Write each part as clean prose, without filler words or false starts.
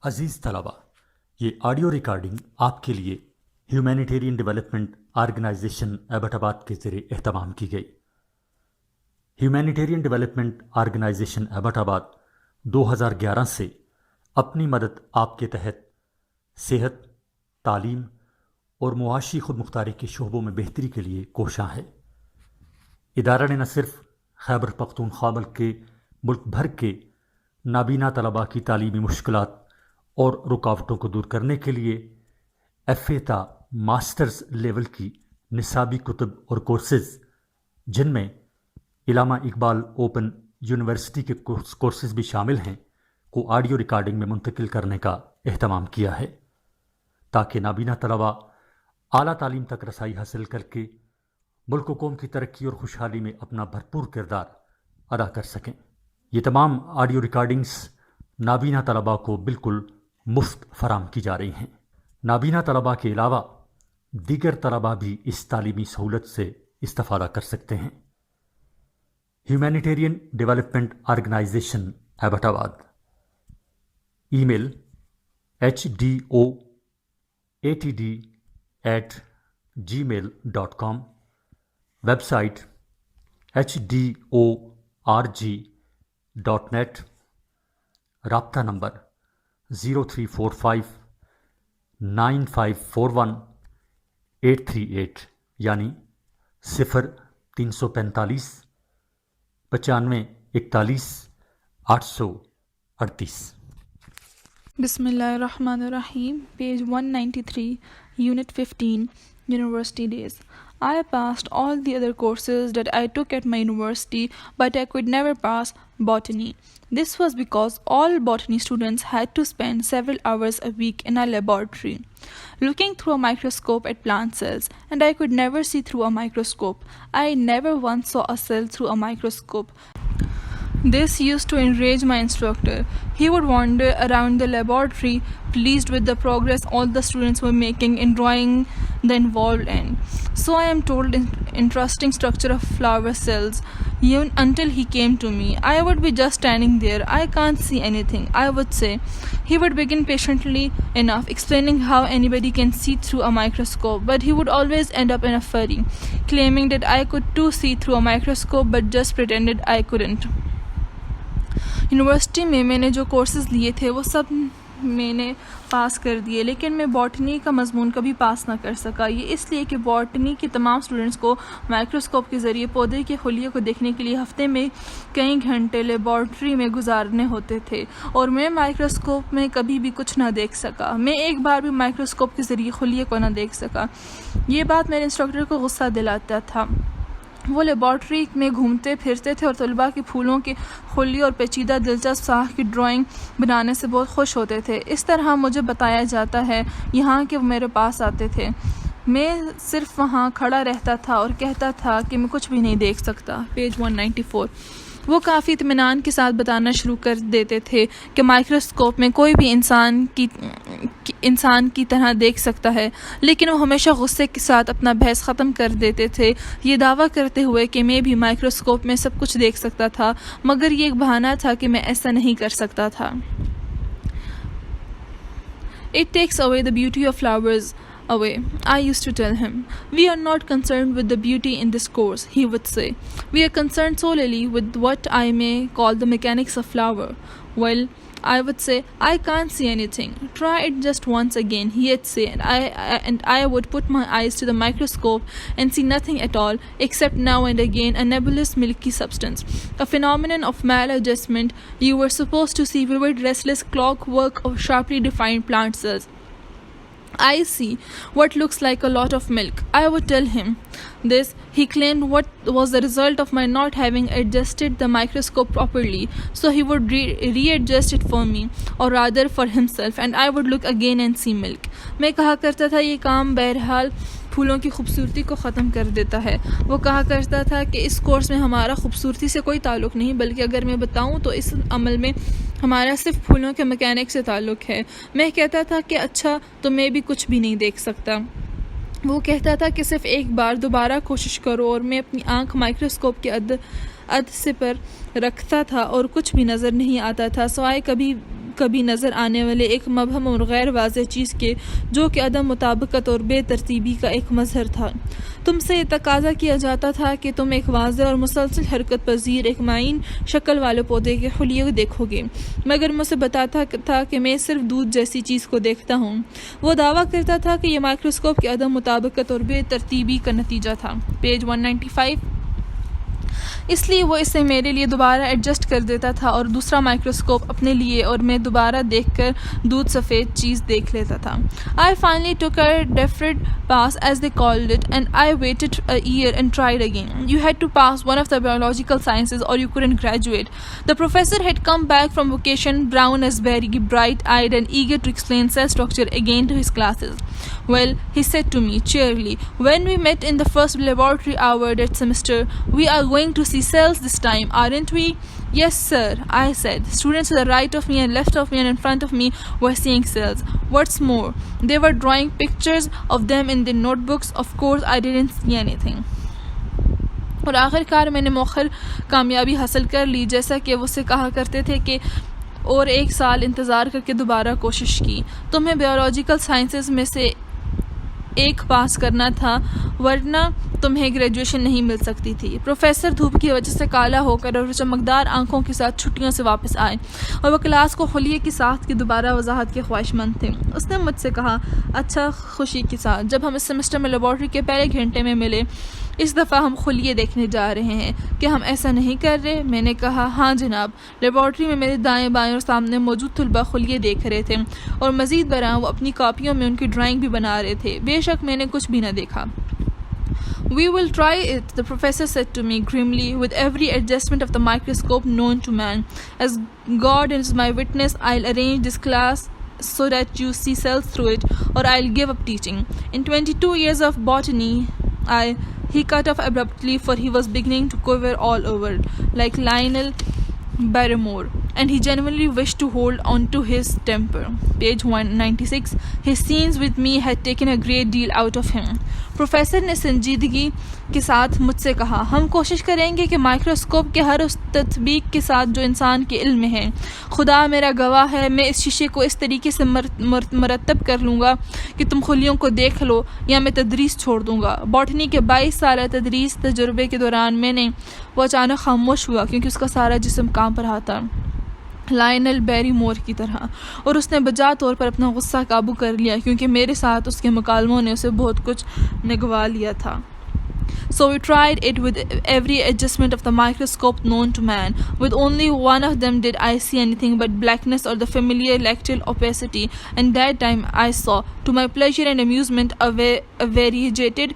अजीज़ तलबा, ये audio recording आपके लिए ह्यूमैनिटेरियन डेवलपमेंट ऑर्गेनाइजेशन एबटाबाद के ज़रिए एहतमाम की गई। ह्यूमैनिटेरियन डेवलपमेंट ऑर्गेनाइजेशन एबटाबाद 2011 से अपनी मदद आपके तहत सेहत, तालीम और मुआशी खुद मुख्तारी के शोबों में बेहतरी के लिए कोशां है। इदारा ने न सिर्फ खैबर पख्तूनख्वा बल्कि मुल्क भर के नाबीना तलबा की तालीमी मुश्किलात और रुकावटों को दूर करने के लिए FA ता मास्टर्स लेवल की निसाबी कुतुब और कोर्सेज़, जिनमें इलामा इकबाल ओपन यूनिवर्सिटी के कोर्सेज़ भी शामिल हैं, को ऑडियो रिकॉर्डिंग में मुंतकिल करने का एहतमाम किया है ताकि नाबीना तलबा आला तालीम तक रसाई हासिल करके मुल्क कौम की तरक्की और खुशहाली में अपना भरपूर किरदार अदा कर सकें। ये तमाम ऑडियो रिकॉर्डिंग्स नाबीना तलबा को बिल्कुल मुफ्त फराम की जा रही हैं। नाबीना तलबा के अलावा दीगर तलबा भी इस तालीमी सहूलत से इस्तिफ़ादा कर सकते हैं। Humanitarian development organisation Abbottabad, email hdoatd@gmail.com, website hdorg.net, राब्ता नंबर 0345 9541 838 यानी 0345 95 41 838। Bismillahirrahmanirrahim. Page 193, Unit 15, University Days. I passed all the other courses that I took at my university, but I could never pass botany. This was because all botany students had to spend several hours a week in a laboratory, looking through a microscope at plant cells, and I could never see through a microscope. I never once saw a cell through a microscope. This used to enrage my instructor. He would wander around the laboratory, pleased with the progress all the students were making in drawing the involved end. So I am told interesting structure of flower cells. Even until he came to me, I would be just standing there. I can't see anything, I would say. He would begin patiently enough, explaining how anybody can see through a microscope, but he would always end up in a fury, claiming that I could too see through a microscope but just pretended I couldn't. University में मैंने जो courses लिए थे वो सब मैंने पास कर दिए, लेकिन मैं बॉटनी का मजमून कभी पास ना कर सका। ये इसलिए कि बॉटनी के तमाम स्टूडेंट्स को माइक्रोस्कोप के ज़रिए पौधे के खुलिये को देखने के लिए हफ्ते में कई घंटे लेबॉर्ट्री में गुजारने होते थे, और मैं माइक्रोस्कोप में कभी भी कुछ ना देख सका। मैं एक बार भी माइक्रोस्कोप के ज़रिए खुलिये को ना देख सका। ये बात मेरे इंस्ट्रक्टर को गुस्सा दिलाता था। वो लेबॉर्ट्री में घूमते फिरते थे और तलबा के फूलों के खुली और पेचीदा दिलचस्प साख की ड्राइंग बनाने से बहुत खुश होते थे। इस तरह मुझे बताया जाता है यहाँ कि वो मेरे पास आते थे। मैं सिर्फ वहाँ खड़ा रहता था और कहता था कि मैं कुछ भी नहीं देख सकता। पेज 194। वो काफ़ी इत्मीनान के साथ बताना शुरू कर देते थे कि माइक्रोस्कोप में कोई भी इंसान की तरह देख सकता है, लेकिन वो हमेशा गुस्से के साथ अपना बहस ख़त्म कर देते थे, ये दावा करते हुए कि मैं भी माइक्रोस्कोप में सब कुछ देख सकता था, मगर ये एक बहाना था कि मैं ऐसा नहीं कर सकता था। It takes away the beauty of flowers away, I used to tell him. We are not concerned with the beauty in this course, he would say. We are concerned solely with what I may call the mechanics of flower. Well, I would say, I can't see anything. Try it just once again, he'd say, and I would put my eyes to the microscope and see nothing at all, except now and again a nebulous milky substance, a phenomenon of maladjustment. You were supposed to see vivid, restless clockwork of sharply defined plant cells. I see what looks like a lot of milk, I would tell him. This, he claimed, what was the result of my not having adjusted the microscope properly, so he would readjust it for me, or rather for himself, and I would look again and see milk. मैं कहा करता था ये काम बहरहाल फूलों की खूबसूरती को ख़त्म कर देता है। वो कहा करता था कि इस कोर्स में हमारा खूबसूरती से कोई ताल्लुक़ नहीं, बल्कि अगर मैं बताऊं तो इस अमल में हमारा सिर्फ फूलों के मैकेनिक से ताल्लुक़ है। मैं कहता था कि अच्छा, तो मैं भी कुछ भी नहीं देख सकता। वो कहता था कि सिर्फ एक बार दोबारा कोशिश करो, और मैं अपनी आँख माइक्रोस्कोप के अद से पर रखता था और कुछ भी नज़र नहीं आता था, सिवाय कभी कभी नज़र आने वाले एक मबहम और गैर वाज़ेह चीज़ के, जो कि अदम मुताबिकत और बेतरतीबी का एक मज़हर था। तुमसे ये तकाजा किया जाता था कि तुम एक वाज़ेह और मुसलसल हरकत पजीर एक माइन शक्ल वाले पौधे के खुलिये देखोगे, मगर मुझसे बताता था कि मैं सिर्फ दूध जैसी चीज़ को देखता हूँ। वो दावा करता था कि यह माइक्रोस्कोप की अदम मुताबिकत और बेतरतीबी का नतीजा था। पेज 195। इसलिए वो इसे मेरे लिए दोबारा एडजस्ट कर देता था और दूसरा माइक्रोस्कोप अपने लिए, और मैं दोबारा देखकर दूध सफ़ेद चीज़ देख लेता था। I finally took a deferred pass, as they called it, and I waited a year and tried again. You had to pass one of the biological sciences or you couldn't graduate. The professor had come back from vacation, brown as berry, bright-eyed and eager to explain cell structure again to his classes. Well, he said to me cheerily, when we met in the first laboratory hour that semester, we are going to see cells this time, aren't we? Yes, sir, I said. Students to the right of me and left of me and in front of me were seeing cells. What's more, they were drawing pictures of them in their notebooks. Of course, I didn't see anything. और आखिरकार मैंने मौखर कामयाबी हासिल कर ली, जैसा कि वो उससे कहा करते थे कि और एक साल इंतज़ार करके दोबारा कोशिश की। तुम्हें बायोलॉजिकल साइंसेस में से एक पास करना था, वरना तुम्हें ग्रेजुएशन नहीं मिल सकती थी। प्रोफेसर धूप की वजह से काला होकर और चमकदार आंखों के साथ छुट्टियों से वापस आए और वह क्लास को खुलिये के साथ की दोबारा वजाहत के ख्वाहिशमंद थे। उसने मुझसे कहा, अच्छा खुशी के साथ, जब हम इस सेमेस्टर में लेबॉर्ट्री के पहले घंटे में मिले, इस दफ़ा हम खुलिये देखने जा रहे हैं, कि हम ऐसा नहीं कर रहे? मैंने कहा, हाँ जनाब। लेबॉर्ट्री में मेरे दाएं बाएं और सामने मौजूद तलबा खुलिये देख रहे थे और मज़ीद बरां वो अपनी कापियों में उनकी ड्राइंग भी बना रहे थे। बेशक मैंने कुछ भी न देखा। We will try it, the professor said to me grimly, with every adjustment of the microscope known to man. As God is my witness, I'll arrange this class so that you see cells through it, or I'll give up teaching. In 22 years of botany, He cut off abruptly, for he was beginning to quiver all over, like Lionel Barrymore, and he genuinely wished to hold on to his temper. Page 196. His scenes with me had taken a great deal out of him. Professor ने संजीदगी के साथ मुझसे कहा, हम कोशिश करेंगे कि माइक्रोस्कोप के हर उस तत्बीक के साथ जो इंसान के इल्म में है। खुदा मेरा गवाह है, मैं इस शीशे को इस तरीके से मरतब कर लूँगा कि तुम खुलियों को देख लो, या मैं तदरीस छोड़ दूँगा। बॉटनी के 22 साल तदरीस तजुर्बे के दौरान मैंने वो अचानक खामोश हुआ, क्योंकि उसका सारा जिस्म काम पर रहा था, लायनल बैरीमोर की तरह, और उसने बजा तौर पर अपना गुस्सा काबू कर लिया, क्योंकि मेरे साथ उसके मुकालमों ने उसे बहुत कुछ निगवा लिया था। So we tried it with every adjustment of the microscope known to man. With only one of them did I see anything but blackness or the familiar lacteal opacity, and that time I saw, to my pleasure and amusement, a variegated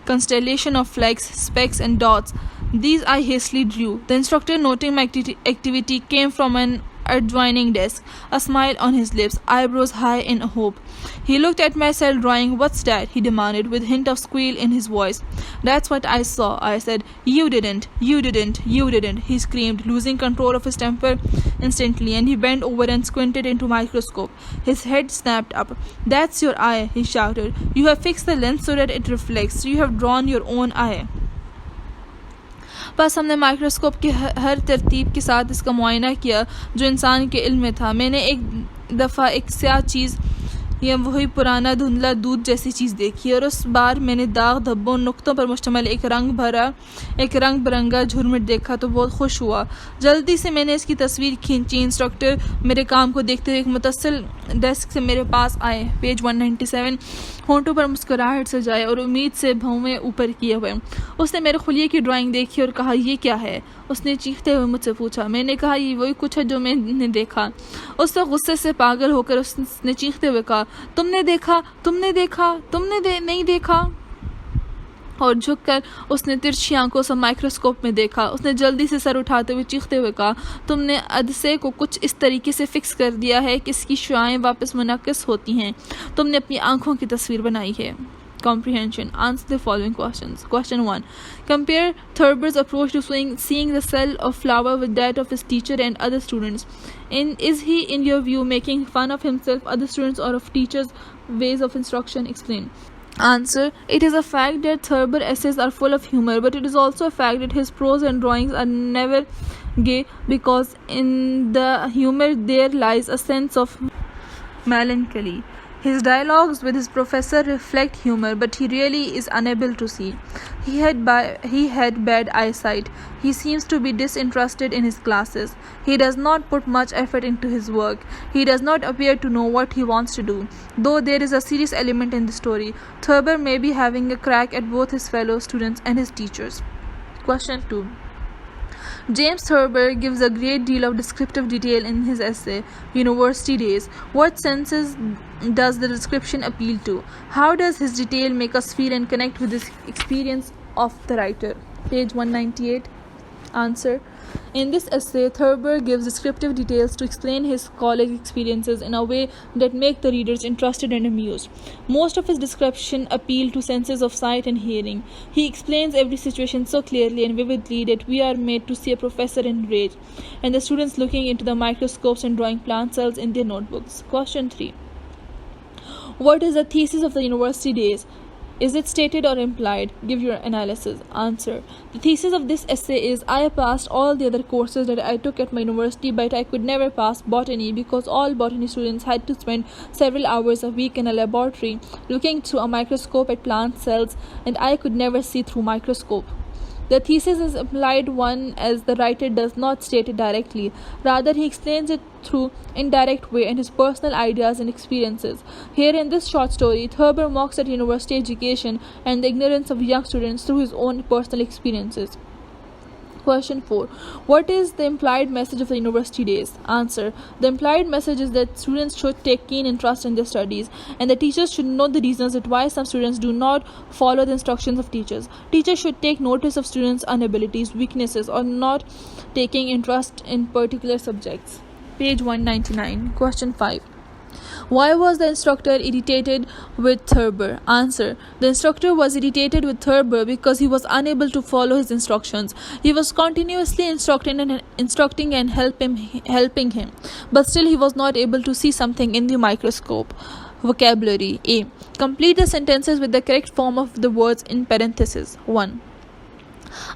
constellation of flecks, specks and dots. These I hastily drew. The instructor, noting my activity, came from an adjoining desk, a smile on his lips, eyebrows high in hope. He looked at my cell drawing. What's that? He demanded, with hint of squeal in his voice. That's what I saw, I said. You didn't, you didn't, you didn't, he screamed, losing control of his temper instantly, and he bent over and squinted into microscope. His head snapped up. That's your eye, he shouted. You have fixed the lens so that it reflects. You have drawn your own eye. बस हमने microscope की हर तरतीब के साथ इसका मुआयना किया जो इंसान के इल्म में था। मैंने एक दफ़ा एक स्याह चीज़ या वही पुराना धुंधला दूध जैसी चीज़ देखी, और उस बार मैंने दाग धब्बों नुक्तों पर मुश्तमिल एक रंग बिरंगा झुरमुट देखा तो बहुत खुश हुआ। जल्दी से मैंने इसकी तस्वीर खींची। इंस्ट्रक्टर मेरे काम को देखते हुए एक मुतसिल डेस्क से मेरे पास आए। पेज 197। होंठों पर मुस्कुराहट सजाए और उम्मीद से भौवें ऊपर किए हुए, उसने मेरे खुलिये की ड्राइंग देखी और कहा, ये क्या है? उसने चीखते हुए मुझसे पूछा। मैंने कहा, ये वही कुछ है जो मैंने देखा। उससे गुस्से से पागल होकर उसने चीखते हुए कहा, तुमने देखा, तुमने देखा, तुमने नहीं देखा? और झुककर उसने तिरछी आंखों से माइक्रोस्कोप में देखा। उसने जल्दी से सर उठाते हुए चीखते हुए कहा, तुमने अदसे को कुछ इस तरीके से फिक्स कर दिया है कि इसकी शुआएं वापस मुनक्किस होती हैं। तुमने अपनी आंखों की तस्वीर बनाई है। Comprehension. Answer the following questions. Question 1. Compare Thurber's approach to seeing the cell of flower with that of his teacher and other students. Is he, in your view, making fun of himself, other students, or of teachers' ways of instruction? Explain. Answer. It is a fact that Thurber essays are full of humor, but it is also a fact that his prose and drawings are never gay because in the humor there lies a sense of melancholy. His dialogues with his professor reflect humor, but he really is unable to see. He had bad eyesight. He seems to be disinterested in his classes. He does not put much effort into his work. He does not appear to know what he wants to do. Though there is a serious element in the story, Thurber may be having a crack at both his fellow students and his teachers. Question 2. James Thurber gives a great deal of descriptive detail in his essay, University Days. What senses does the description appeal to? How does his detail make us feel and connect with the experience of the writer? Page 198. Answer. In this essay, Thurber gives descriptive details to explain his college experiences in a way that make the readers interested and amused. Most of his description appeal to senses of sight and hearing. He explains every situation so clearly and vividly that we are made to see a professor enraged and the students looking into the microscopes and drawing plant cells in their notebooks. Question 3. What is the thesis of the University Days? Is it stated or implied? Give your analysis. Answer. The thesis of this essay is I passed all the other courses that I took at my university, but I could never pass botany because all botany students had to spend several hours a week in a laboratory looking through a microscope at plant cells, and I could never see through microscope. The thesis is implied one as the writer does not state it directly. Rather, he explains it through indirect way and his personal ideas and experiences. Here in this short story, Thurber mocks at university education and the ignorance of young students through his own personal experiences. Question 4. What is the implied message of the University Days? Answer. The implied message is that students should take keen interest in their studies, and the teachers should know the reasons that why some students do not follow the instructions of teachers. Teachers should take notice of students' inabilities, weaknesses, or not taking interest in particular subjects. Page 199. Question 5. Why was the instructor irritated with Thurber? Answer. The instructor was irritated with Thurber because he was unable to follow his instructions. He was continuously instructing and helping him, but still he was not able to see something in the microscope. Vocabulary. A. Complete the sentences with the correct form of the words in parentheses. 1.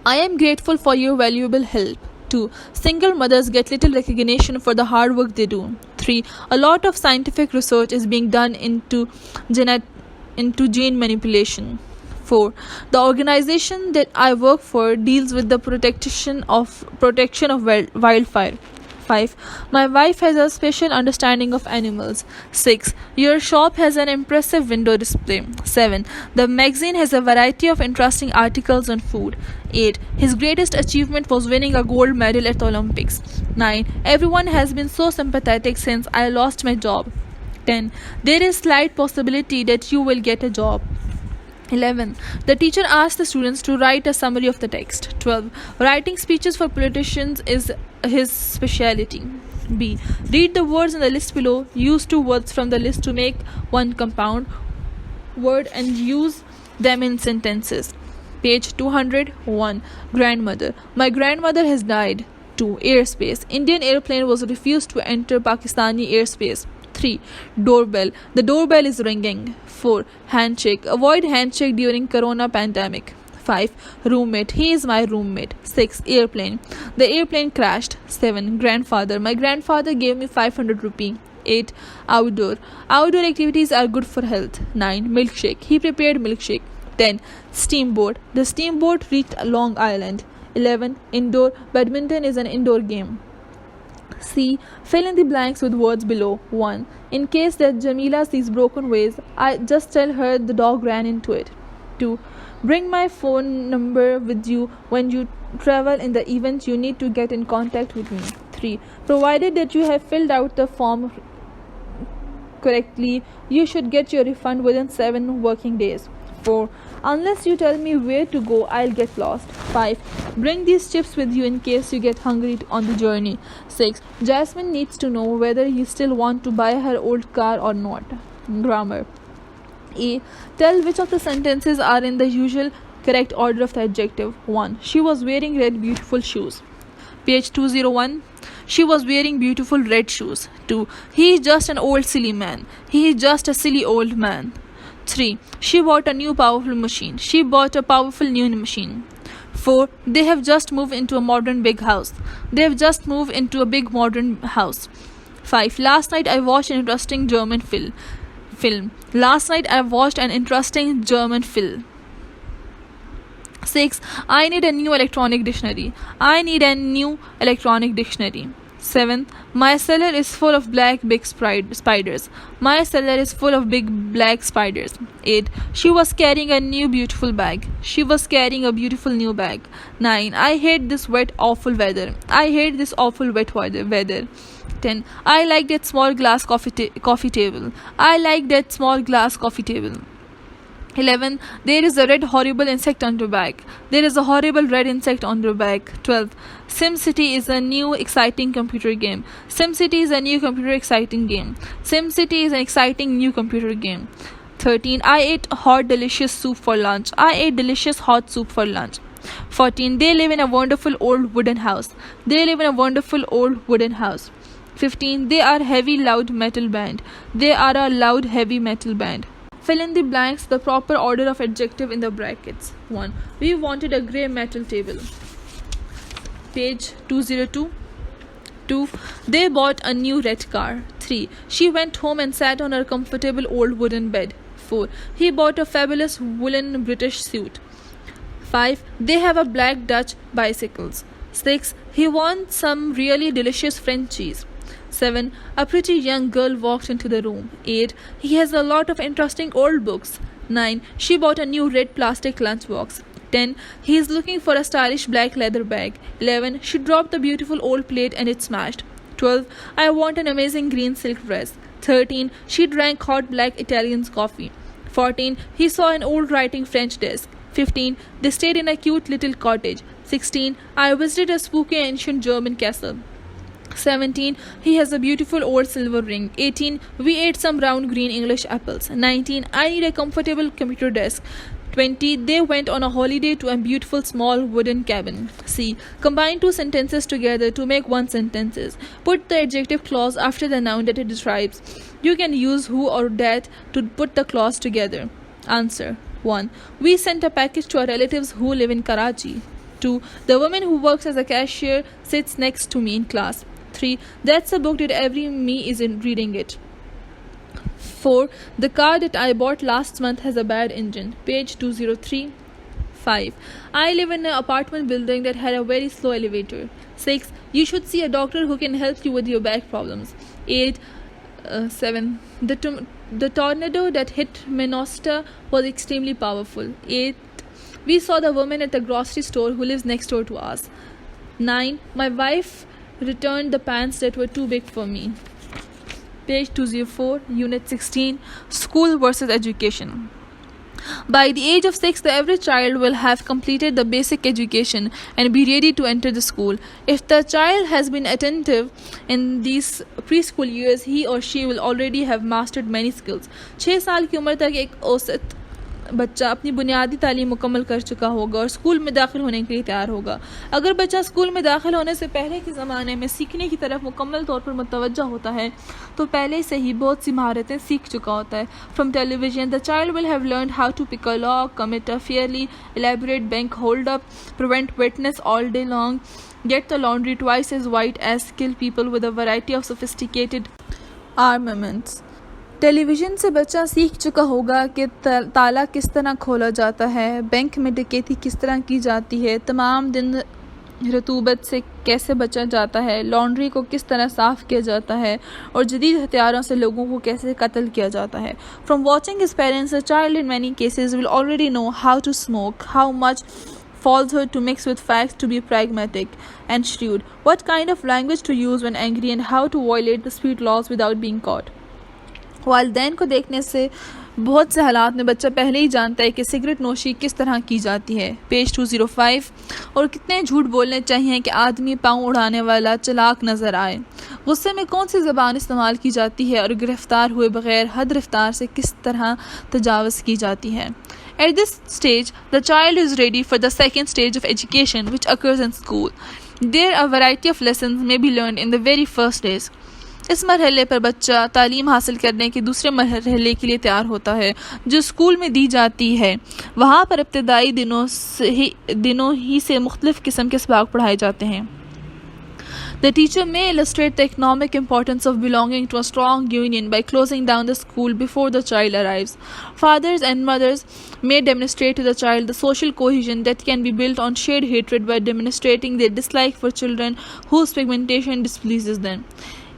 I am grateful for your valuable help. 2. Single mothers get little recognition for the hard work they do. 3. A lot of scientific research is being done into gene manipulation. 4. The organization that I work for deals with the protection of wildfire. 5. My wife has a special understanding of animals. 6. Your shop has an impressive window display. 7. The magazine has a variety of interesting articles on food. 8. His greatest achievement was winning a gold medal at the Olympics. 9. Everyone has been so sympathetic since I lost my job. 10. There is slight possibility that you will get a job. 11. The teacher asked the students to write a summary of the text. 12. Writing speeches for politicians is his specialty. B. Read the words in the list below. Use 2 words from the list to make one compound word and use them in sentences. Page 201. Grandmother. My grandmother has died. 2. Airspace. Indian airplane was refused to enter Pakistani airspace. 3. Doorbell. The doorbell is ringing. 4. Handshake. Avoid handshake during corona pandemic. 5. Roommate. He is my roommate. 6. Airplane. The airplane crashed. 7. Grandfather. My grandfather gave me 500 rupee. 8. Outdoor. Outdoor activities are good for health. 9. Milkshake. He prepared milkshake. 10. Steamboat. The steamboat reached Long Island. 11. Indoor. Badminton is an indoor game. C. Fill in the blanks with words below. 1. In case that Jamila sees broken vase, I just tell her the dog ran into it. 2. Bring my phone number with you when you travel in the event you need to get in contact with me. 3. Provided that you have filled out the form correctly, you should get your refund within 7 working days. 4. Unless you tell me where to go, I'll get lost. 5. Bring these chips with you in case you get hungry on the journey. 6. Jasmine needs to know whether you still want to buy her old car or not. Grammar. A. Tell which of the sentences are in the usual correct order of the adjective. 1. She was wearing red beautiful shoes. Page 201. She was wearing beautiful red shoes. 2. He is just an old silly man. He is just a silly old man. 3. She bought a new powerful machine. She bought a powerful new machine. 4. They have just moved into a modern big house. They have just moved into a big modern house. 5. Last night I watched an interesting German film. Last night I watched an interesting German film. 6. I need a new electronic dictionary. I need a new electronic dictionary. 7. My cellar is full of big spiders. My cellar is full of big black spiders. 8. She was carrying a new beautiful bag. She was carrying a beautiful new bag. 9. I hate this wet awful weather. I hate this awful wet weather. 10. I like that small glass coffee table. I like that small glass coffee table. 11. There is a red horrible insect on your bag. There is a horrible red insect on your bag. 12. SimCity is a new exciting computer game. SimCity is a new computer exciting game. SimCity is an exciting new computer game. 13. I ate hot delicious soup for lunch. I ate delicious hot soup for lunch. 14. They live in a wonderful old wooden house. They live in a wonderful old wooden house. 15. They are heavy loud metal band. They are a loud heavy metal band. Fill in the blanks, the proper order of adjective in the brackets. 1. We wanted a grey metal table. Page 202. 2. They bought a new red car. 3. She went home and sat on her comfortable old wooden bed. 4. He bought a fabulous woolen British suit. 5. They have a black Dutch bicycles. 6. He wants some really delicious French cheese. 7. A pretty young girl walked into the room. 8. He has a lot of interesting old books. 9. She bought a new red plastic lunchbox. 10. He is looking for a stylish black leather bag. 11. She dropped the beautiful old plate and it smashed. 12. I want an amazing green silk dress. 13. She drank hot black Italian coffee. 14. He saw an old writing French desk. 15. They stayed in a cute little cottage. 16. I visited a spooky ancient German castle. 17. He has a beautiful old silver ring. 18. We ate some round green English apples. 19. I need a comfortable computer desk. 20. They went on a holiday to a beautiful small wooden cabin. C. Combine two sentences together to make one sentence. Put the adjective clause after the noun that it describes. You can use who or that to put the clause together. Answer. 1. We sent a package to our relatives who live in Karachi. 2. The woman who works as a cashier sits next to me in class. 3. That's a book that every me is reading it. 4. The car that I bought last month has a bad engine. Page 203. 5. I live in an apartment building that had a very slow elevator. 6. You should see a doctor who can help you with your back problems. 7. The tornado that hit Minnesota was extremely powerful. 8. We saw the woman at the grocery store who lives next door to us. 9. My wife returned the pants that were too big for me. Page 204, Unit 16, School versus Education. By the age of 6, the average child will have completed the basic education and be ready to enter the school. If the child has been attentive in these preschool years, he or she will already have mastered many skills. 6 साल की उम्र तक एक औसत बच्चा अपनी बुनियादी तालीम मुकम्मल कर चुका होगा और स्कूल में दाखिल होने के लिए तैयार होगा. अगर बच्चा स्कूल में दाखिल होने से पहले के ज़माने में सीखने की तरफ मुकम्मल तौर पर मुतवज्जा होता है तो पहले से ही बहुत सी महारतें सीख चुका होता है. From television the child will have learned how to pick a lock, commit a fairly elaborate bank hold up, prevent wetness all day long, get the laundry twice as white as skilled people with a variety of sophisticated armaments. Television से बच्चा सीख चुका होगा कि ताला किस तरह खोला जाता है, बैंक में डकैती किस तरह की जाती है, तमाम दिन रतूबत से कैसे बचा जाता है, लॉन्ड्री को किस तरह साफ़ किया जाता है और जदीद हथियारों से लोगों को कैसे कत्ल किया जाता है. From watching his parents, a child in many cases will already know how to smoke, how much falsehood to mix with facts, to be pragmatic and shrewd, what kind of language to use when angry, and how to violate the street laws without being caught. वालिदैन को देखने से बहुत से हालात में बच्चा पहले ही जानता है कि सिगरेट नोशी किस तरह की जाती है. पेज 205. और कितने झूठ बोलने चाहिए कि आदमी पाँव उड़ाने वाला चालाक नज़र आए. गुस्से में कौन सी ज़बान इस्तेमाल की जाती है और गिरफ्तार हुए बगैर हद रफ्तार से किस तरह तजावज़ की जाती है. At this stage, the child is ready for the second stage of education which occurs in school. There a variety of lessons may be learned in the very first days. इस मरहले पर बच्चा तालीम हासिल करने के दूसरे मरहले के लिए तैयार होता है जो स्कूल में दी जाती है। वहाँ पर इब्तदाई दिनों ही से मुख्तलिफ़ किस्म के सबक पढ़ाए जाते हैं। The teacher may illustrate the economic importance of belonging to a strong union by closing down the school before the child arrives. Fathers and mothers may demonstrate to the child the social cohesion that can be built on shared hatred by demonstrating their dislike for children whose pigmentation displeases them.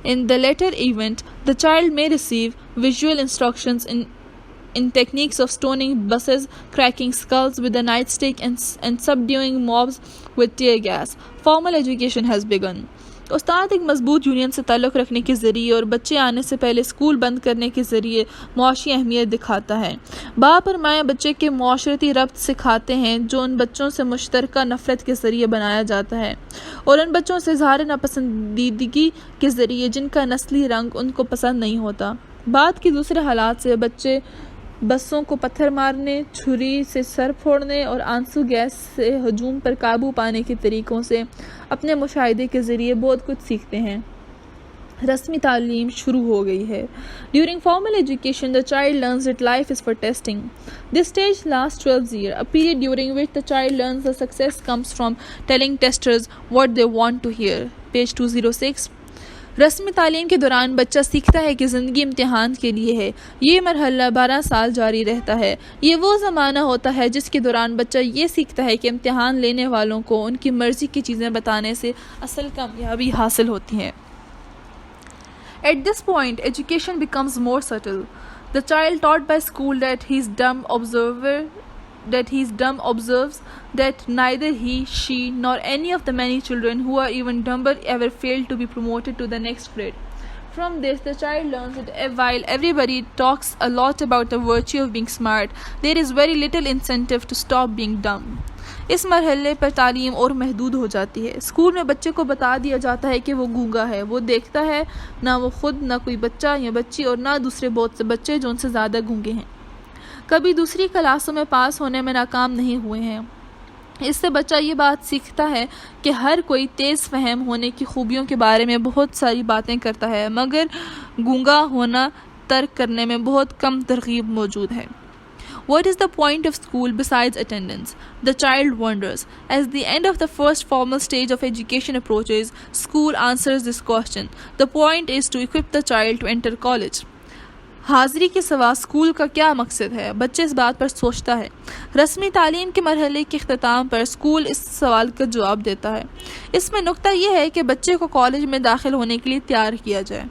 In the latter event, the child may receive visual instructions in techniques of stoning buses, cracking skulls with a nightstick, and subduing mobs with tear gas. Formal education has begun. उस्ताद एक मजबूत union से ताल्लुक़ रखने के ज़रिए और बच्चे आने से पहले स्कूल बंद करने के ज़रिए मुआशी अहमियत दिखाता है। बाप और माँ बच्चे के मुआशरती रब्त सिखाते हैं जो उन बच्चों से मुश्तरका नफ़रत के ज़रिए बनाया जाता है और उन बच्चों से इज़हार नापसंदीदगी के ज़रिए जिनका नस्ली रंग उनको पसंद नहीं होता। बाद के दूसरे हालात से बच्चे बसों को पत्थर मारने, छुरी से सर फोड़ने और आंसू गैस से हजूम पर काबू पाने के तरीक़ों से अपने मुशाहिदे के ज़रिए बहुत कुछ सीखते हैं। रस्मी तालीम शुरू हो गई है। During formal education, the child learns that life is for testing. This stage lasts 12 years, a period during which the child learns that success comes from telling testers what they want to hear. Page 206. रस्मी तालीम के दौरान बच्चा सीखता है कि ज़िंदगी इम्तिहान के लिए है। ये मरहला 12 साल जारी रहता है। ये वो ज़माना होता है जिसके दौरान बच्चा ये सीखता है कि इम्तिहान लेने वालों को उनकी मर्ज़ी की चीज़ें बताने से असल कामयाबी हासिल होती है। At this point, education becomes more subtle. The child taught by school that he is dumb observes that neither he, she, nor any of the many children who are even dumber ever failed to be promoted to the next grade. From this, the child learns that while everybody talks a lot about the virtue of being smart, there is very little incentive to stop being dumb. इस मरहले पर तालीम और महदूद हो जाती है। School में बच्चे को बता दिया जाता है कि वो गूंगा है, वो देखता है ना वो खुद, ना कोई बच्चा या बच्ची और ना दूसरे बहुत से बच्चे जो उनसे ज़्यादा गूंगे हैं कभी दूसरी क्लासों में पास होने में नाकाम नहीं हुए हैं। इससे बच्चा ये बात सीखता है कि हर कोई तेज़ फहम होने की खूबियों के बारे में बहुत सारी बातें करता है मगर गूंगा होना तर्क करने में बहुत कम तरगीब मौजूद है। What is the point of school besides attendance? The child wonders. As the end of the first formal stage of education approaches, school answers this question. The point is to equip the child to enter college. हाज़िरी के सिवा school का क्या मकसद है? बच्चे इस बात पर सोचता है। रस्मी तालीम के मरहले के इख्तिताम पर स्कूल इस सवाल का जवाब देता है। इसमें नुक्ता यह है कि बच्चे को कॉलेज में दाखिल होने के लिए तैयार किया जाए।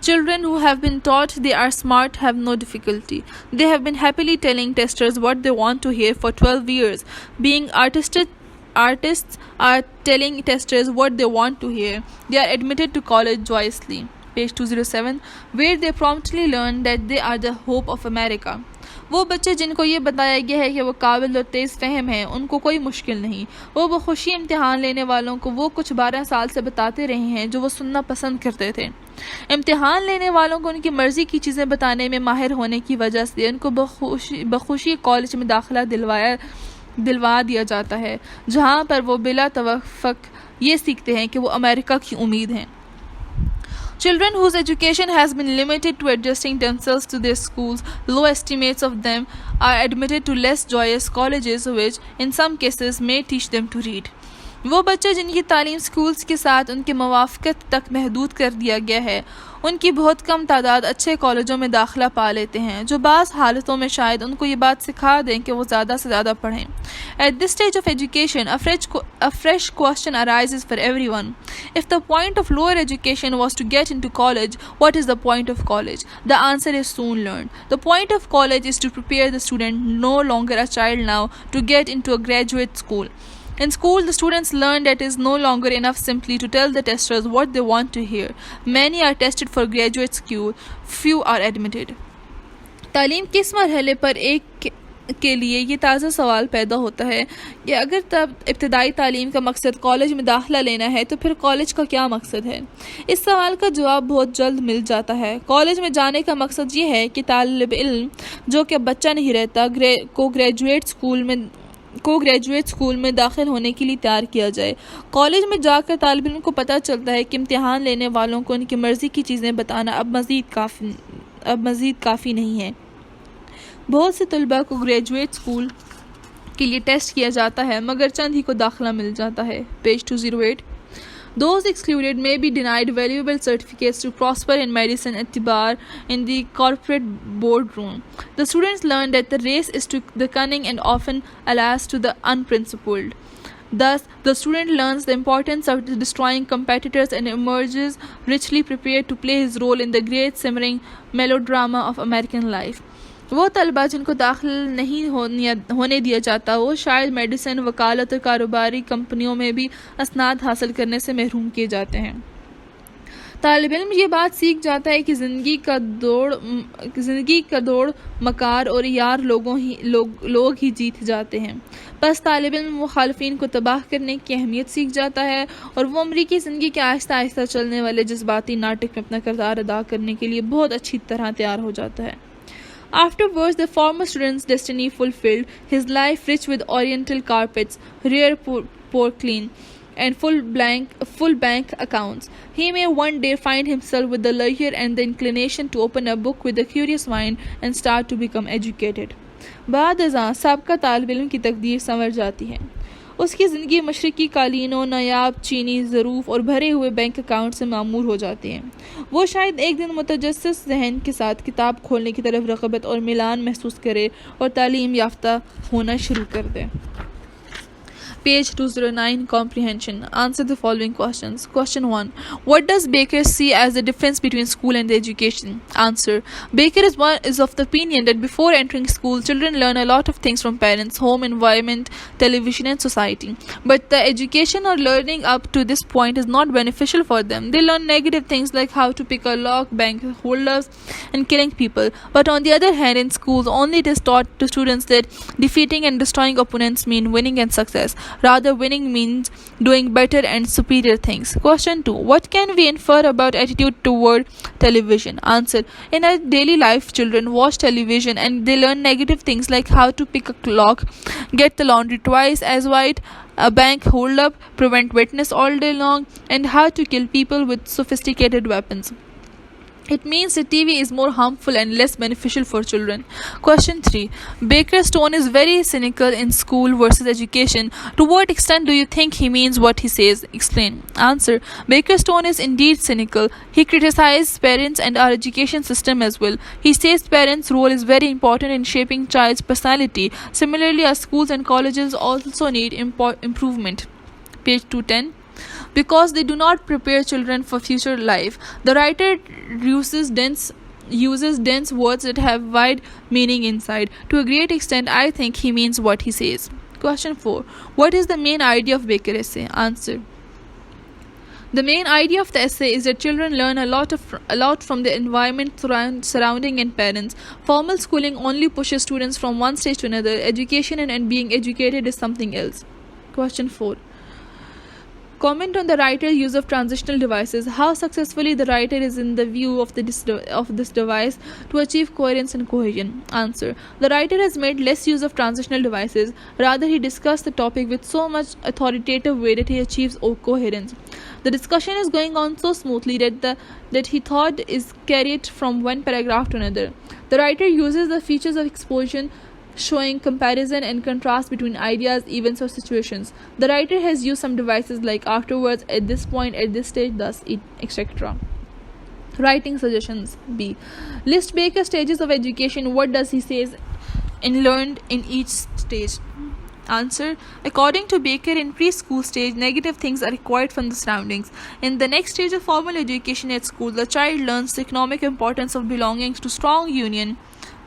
Children who have been taught they are smart have no difficulty. They have been happily telling testers what they want to hear for 12 years. Being artists are telling testers what they want to hear. They are admitted to college joyously. Page 207, where they promptly learn that they are the hope of America. वो बच्चे जिनको ये बताया गया है कि वो काबिल और तेज़ फहम हैं उनको कोई मुश्किल नहीं। वो बखुशी इम्तिहान लेने वालों को वो कुछ 12 साल से बताते रहे हैं जो वो सुनना पसंद करते थे। इम्तिहान लेने वालों को उनकी मर्ज़ी की चीज़ें बताने में माहिर होने की वजह से उनको बखुशी कॉलेज में दाखिला दिलवा दिया जाता है जहाँ पर वो बिला तवफ़्फ़ुक ये सीखते हैं कि वो अमेरिका की उम्मीद हैं। Children whose education has been limited to adjusting themselves to their schools' low estimates of them are admitted to less joyous colleges which, in some cases, may teach them to read. वो बच्चे जिनकी तालीम schools के साथ उनके मुवाफ़क़त तक महदूद कर दिया गया है उनकी बहुत कम तादाद अच्छे कॉलेजों में दाखिला पा लेते हैं जो बाज़ हालतों में शायद उनको ये बात सिखा दें कि वो ज़्यादा से ज़्यादा पढ़ें। At this stage of education, a fresh question arises for everyone. If the point of lower education was to get into college, what is the point of college? The answer is soon learned. The point of college is to prepare the student, no longer a child now, to get into a graduate school. In school, the students learn that it is no longer enough simply to tell the testers what they want to hear. Many are tested for graduate school, few are admitted. तालीम किस मरहले पर एक के लिए ये ताज़ा सवाल पैदा होता है कि अगर तब इब्तदाई तालीम का मकसद कॉलेज में दाखिला लेना है तो फिर कॉलेज का क्या मकसद है? इस सवाल का जवाब बहुत जल्द मिल जाता है। कॉलेज में जाने का मकसद ये है कि तालिब इल्म जो कि बच्चा नहीं रहता को ग्रेजुएट स्कूल में को ग्रेजुएट स्कूल में दाखिल होने के लिए तैयार किया जाए। कॉलेज में जाकर तालिब इल्म को पता चलता है कि इम्तिहान लेने वालों को उनकी मर्ज़ी की चीज़ें बताना अब मज़ीद काफ़ी नहीं है। बहुत से तलबा को ग्रेजुएट स्कूल के लिए टेस्ट किया जाता है मगर चंद ही को दाखिला मिल जाता है। Page 208। Those excluded may be denied valuable certificates to prosper in medicine at Tibar in the corporate boardroom. The students learn that the race is to the cunning and often, alas, to the unprincipled. Thus, the student learns the importance of destroying competitors and emerges richly prepared to play his role in the great simmering melodrama of American life. वो तलबा जिनको दाखिल नहीं होने दिया जाता वो शायद मेडिसिन, वकालत और कारोबारी कंपनियों में भी असनाद हासिल करने से महरूम किए जाते हैं। तालिब इल्म ये बात सीख जाता है कि ज़िंदगी का दौड़ मकार और यार लोग ही जीत जाते हैं। बस तालिब इल्म मुखालफिन को तबाह करने की अहमियत सीख जाता है और वो अमरीकी ज़िंदगी के आहिस्ता आहिस्ता चलने वाले जज्बाती नाटक में अपना किरदार अदा करने के लिए बहुत अच्छी तरह तैयार हो जाता है। Afterwards, the former student's destiny fulfilled, his life rich with oriental carpets, rare porcelain, and full bank accounts. He may one day find himself with the leisure and the inclination to open a book with a curious mind and start to become educated. बाद अज़ां साबका तालिब इल्म की तकदीर संवर जाती है। उसकी ज़िंदगी मशरक़ी कालीनों, नायाब चीनी ज़रूफ़ और भरे हुए बैंक अकाउंट से मामूर हो जाती हैं। वो शायद एक दिन मुतजस्सिस जहन के साथ किताब खोलने की तरफ रग़बत और मिलान महसूस करे और तालीम याफ्ता होना शुरू कर दे। Page 209. Comprehension. Answer the following questions. Question 1. What does Baker see as the difference between school and education? Answer. Baker is of the opinion that before entering school, children learn a lot of things from parents, home environment, television and society. But the education or learning up to this point is not beneficial for them. They learn negative things like how to pick a lock, bank holders and killing people. But on the other hand, in schools, only it is taught to students that defeating and destroying opponents mean winning and success. Rather, winning means doing better and superior things. Question 2. What can we infer about attitude toward television? Answer. In our daily life, children watch television and they learn negative things like how to pick a lock, get the laundry twice as wide, a bank hold up, prevent witness all day long, and how to kill people with sophisticated weapons. It means that TV is more harmful and less beneficial for children. Question 3. Baker's tone is very cynical in school versus education. To what extent do you think he means what he says? Explain. Answer. Baker's tone is indeed cynical. He criticizes parents and our education system as well. He says parents' role is very important in shaping child's personality. Similarly, our schools and colleges also need improvement. Page 210. Because they do not prepare children for future life, the writer uses dense words that have wide meaning inside. To a great extent, I think he means what he says. Question 4. What is the main idea of Baker's essay? Answer. The main idea of the essay is that children learn a lot from the environment surrounding and parents. Formal schooling only pushes students from one stage to another. Education and being educated is something else. Question 4. Comment on the writer's use of transitional devices. How successfully the writer is in the view of this device to achieve coherence and cohesion. Answer. The writer has made less use of transitional devices. Rather, he discussed the topic with so much authoritative way that he achieves coherence. The discussion is going on so smoothly that he thought is carried from one paragraph to another. The writer uses the features of exposition, showing comparison and contrast between ideas, events, or situations. The writer has used some devices like afterwards, at this point, at this stage, thus, etc. Writing suggestions. B. List Baker's stages of education. What does he say and learned in each stage? Answer. According to Baker, in preschool stage, negative things are acquired from the surroundings. In the next stage of formal education at school, the child learns the economic importance of belonging to strong union.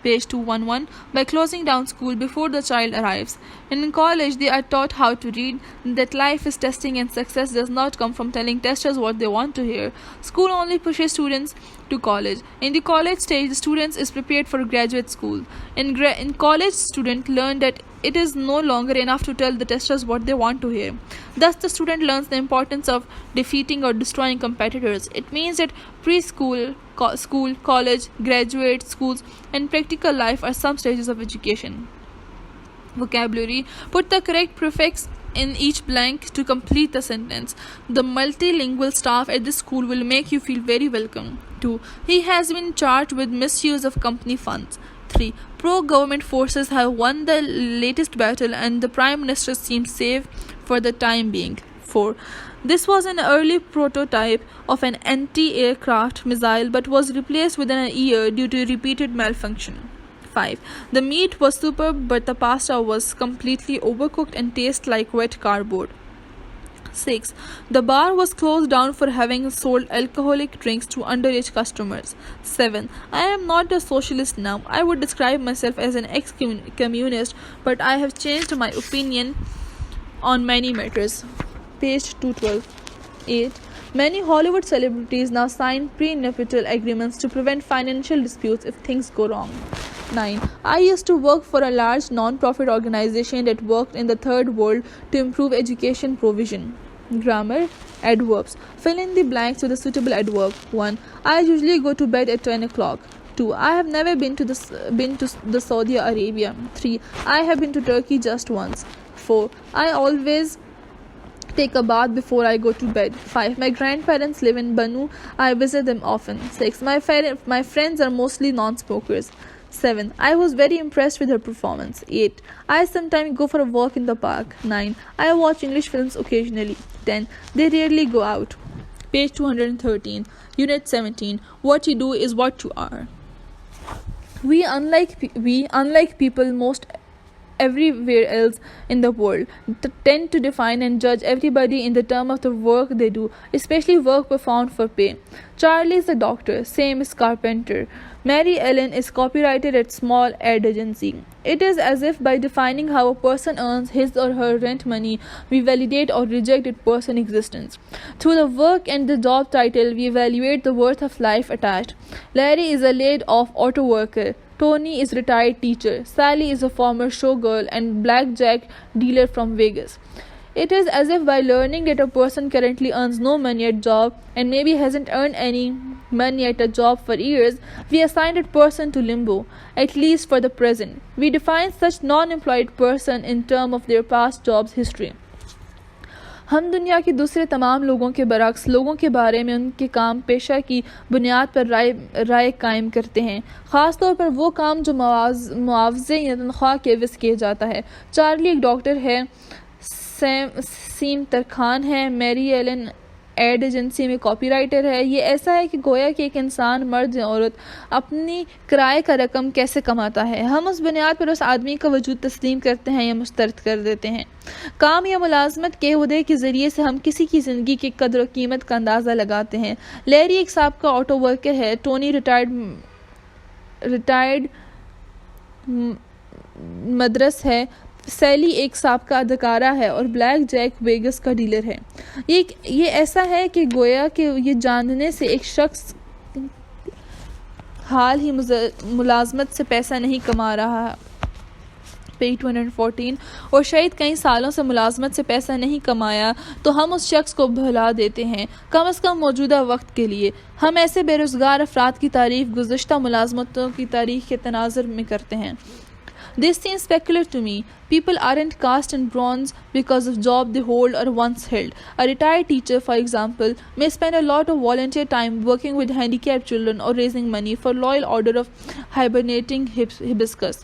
Page 211, by closing down school before the child arrives. And in college, they are taught how to read, that life is testing and success does not come from telling testers what they want to hear. School only pushes students to college. In the college stage, the student is prepared for graduate school. In college, students learn that it is no longer enough to tell the testers what they want to hear. Thus, the student learns the importance of defeating or destroying competitors. It means that preschool, school, college, graduate schools, and practical life are some stages of education. Vocabulary. Put the correct prefix in each blank to complete the sentence. The multilingual staff at this school will make you feel very welcome. 2. He has been charged with misuse of company funds. 3. Pro-government forces have won the latest battle and the Prime Minister seems safe for the time being. 4. This was an early prototype of an anti-aircraft missile but was replaced within a year due to repeated malfunction. 5. The meat was superb but the pasta was completely overcooked and tasted like wet cardboard. 6. The bar was closed down for having sold alcoholic drinks to underage customers. 7. I am not a socialist now. I would describe myself as an ex-communist, but I have changed my opinion on many matters. Page 212. 8. Many Hollywood celebrities now sign prenuptial agreements to prevent financial disputes if things go wrong. 9. I used to work for a large non-profit organization that worked in the third world to improve education provision. Grammar. Adverbs. Fill in the blanks with a suitable adverb. 1. I usually go to bed at 10 o'clock. 2. I have never been to the Saudi Arabia. 3. I have been to Turkey just once. 4. I always take a bath before I go to bed. 5. My grandparents live in Banu. I visit them often. 6. My friends are mostly non-smokers. 7. I was very impressed with her performance. 8. I sometimes go for a walk in the park. 9. I watch English films occasionally. 10. They rarely go out. Page 213. Unit 17. What you do is what you are. We, unlike people most everywhere else in the world, tend to define and judge everybody in the term of the work they do, especially work performed for pay. Charlie is a doctor, same is carpenter. Mary Ellen is copywriter at small ad agency. It is as if by defining how a person earns his or her rent money, we validate or reject that person's existence. Through the work and the job title, we evaluate the worth of life attached. Larry is a laid-off auto worker. Tony is retired teacher. Sally is a former showgirl and blackjack dealer from Vegas. It is as if by learning that a person currently earns no money at job and maybe hasn't earned any money at a job for years, we assign that person to limbo, at least for the present. We define such non-employed person in terms of their past jobs history. हम दुनिया के दूसरे तमाम लोगों के बरक्स लोगों के बारे में उनके काम पेशा की बुनियाद पर राय कायम करते हैं, ख़ास तौर पर वो काम जो मुआवजे या तनख्वाह के एवज़ किया जाता है. चार्ली एक डॉक्टर है, सीम तरखान है, मैरी एलन एड एजेंसी में कॉपीराइटर है. ये ऐसा है कि गोया कि एक इंसान मर्द या औरत अपनी किराए का रकम कैसे कमाता है. हम उस बुनियाद पर उस आदमी का वजूद तस्लीम करते हैं या मुस्तरद कर देते हैं. काम या मुलाजमत के उहदे के ज़रिए से हम किसी की ज़िंदगी की कदर व कीमत का अंदाज़ा लगाते हैं. लैरी एक साबका ऑटो वर्कर है. टोनी रिटायर्ड मदरस है. सैली एक साबका अदाकारा है और ब्लैक जैक वेगस का डीलर है. ये ऐसा है कि गोया कि ये जानने से एक शख्स हाल ही मुलाजमत से पैसा नहीं कमा रहा है, पेज 214, और शायद कई सालों से मुलाजमत से पैसा नहीं कमाया, तो हम उस शख्स को भुला देते हैं, कम अज़ कम मौजूदा वक्त के लिए. हम ऐसे बेरोज़गार अफराद की तारीफ़ गुज़श्ता मुलाजमतों की तारीख़ के तनाज़ुर में करते हैं. This seems peculiar to me. People aren't cast in bronze because of job they hold or once held. A retired teacher, for example, may spend a lot of volunteer time working with handicapped children or raising money for loyal order of hibernating hibiscus.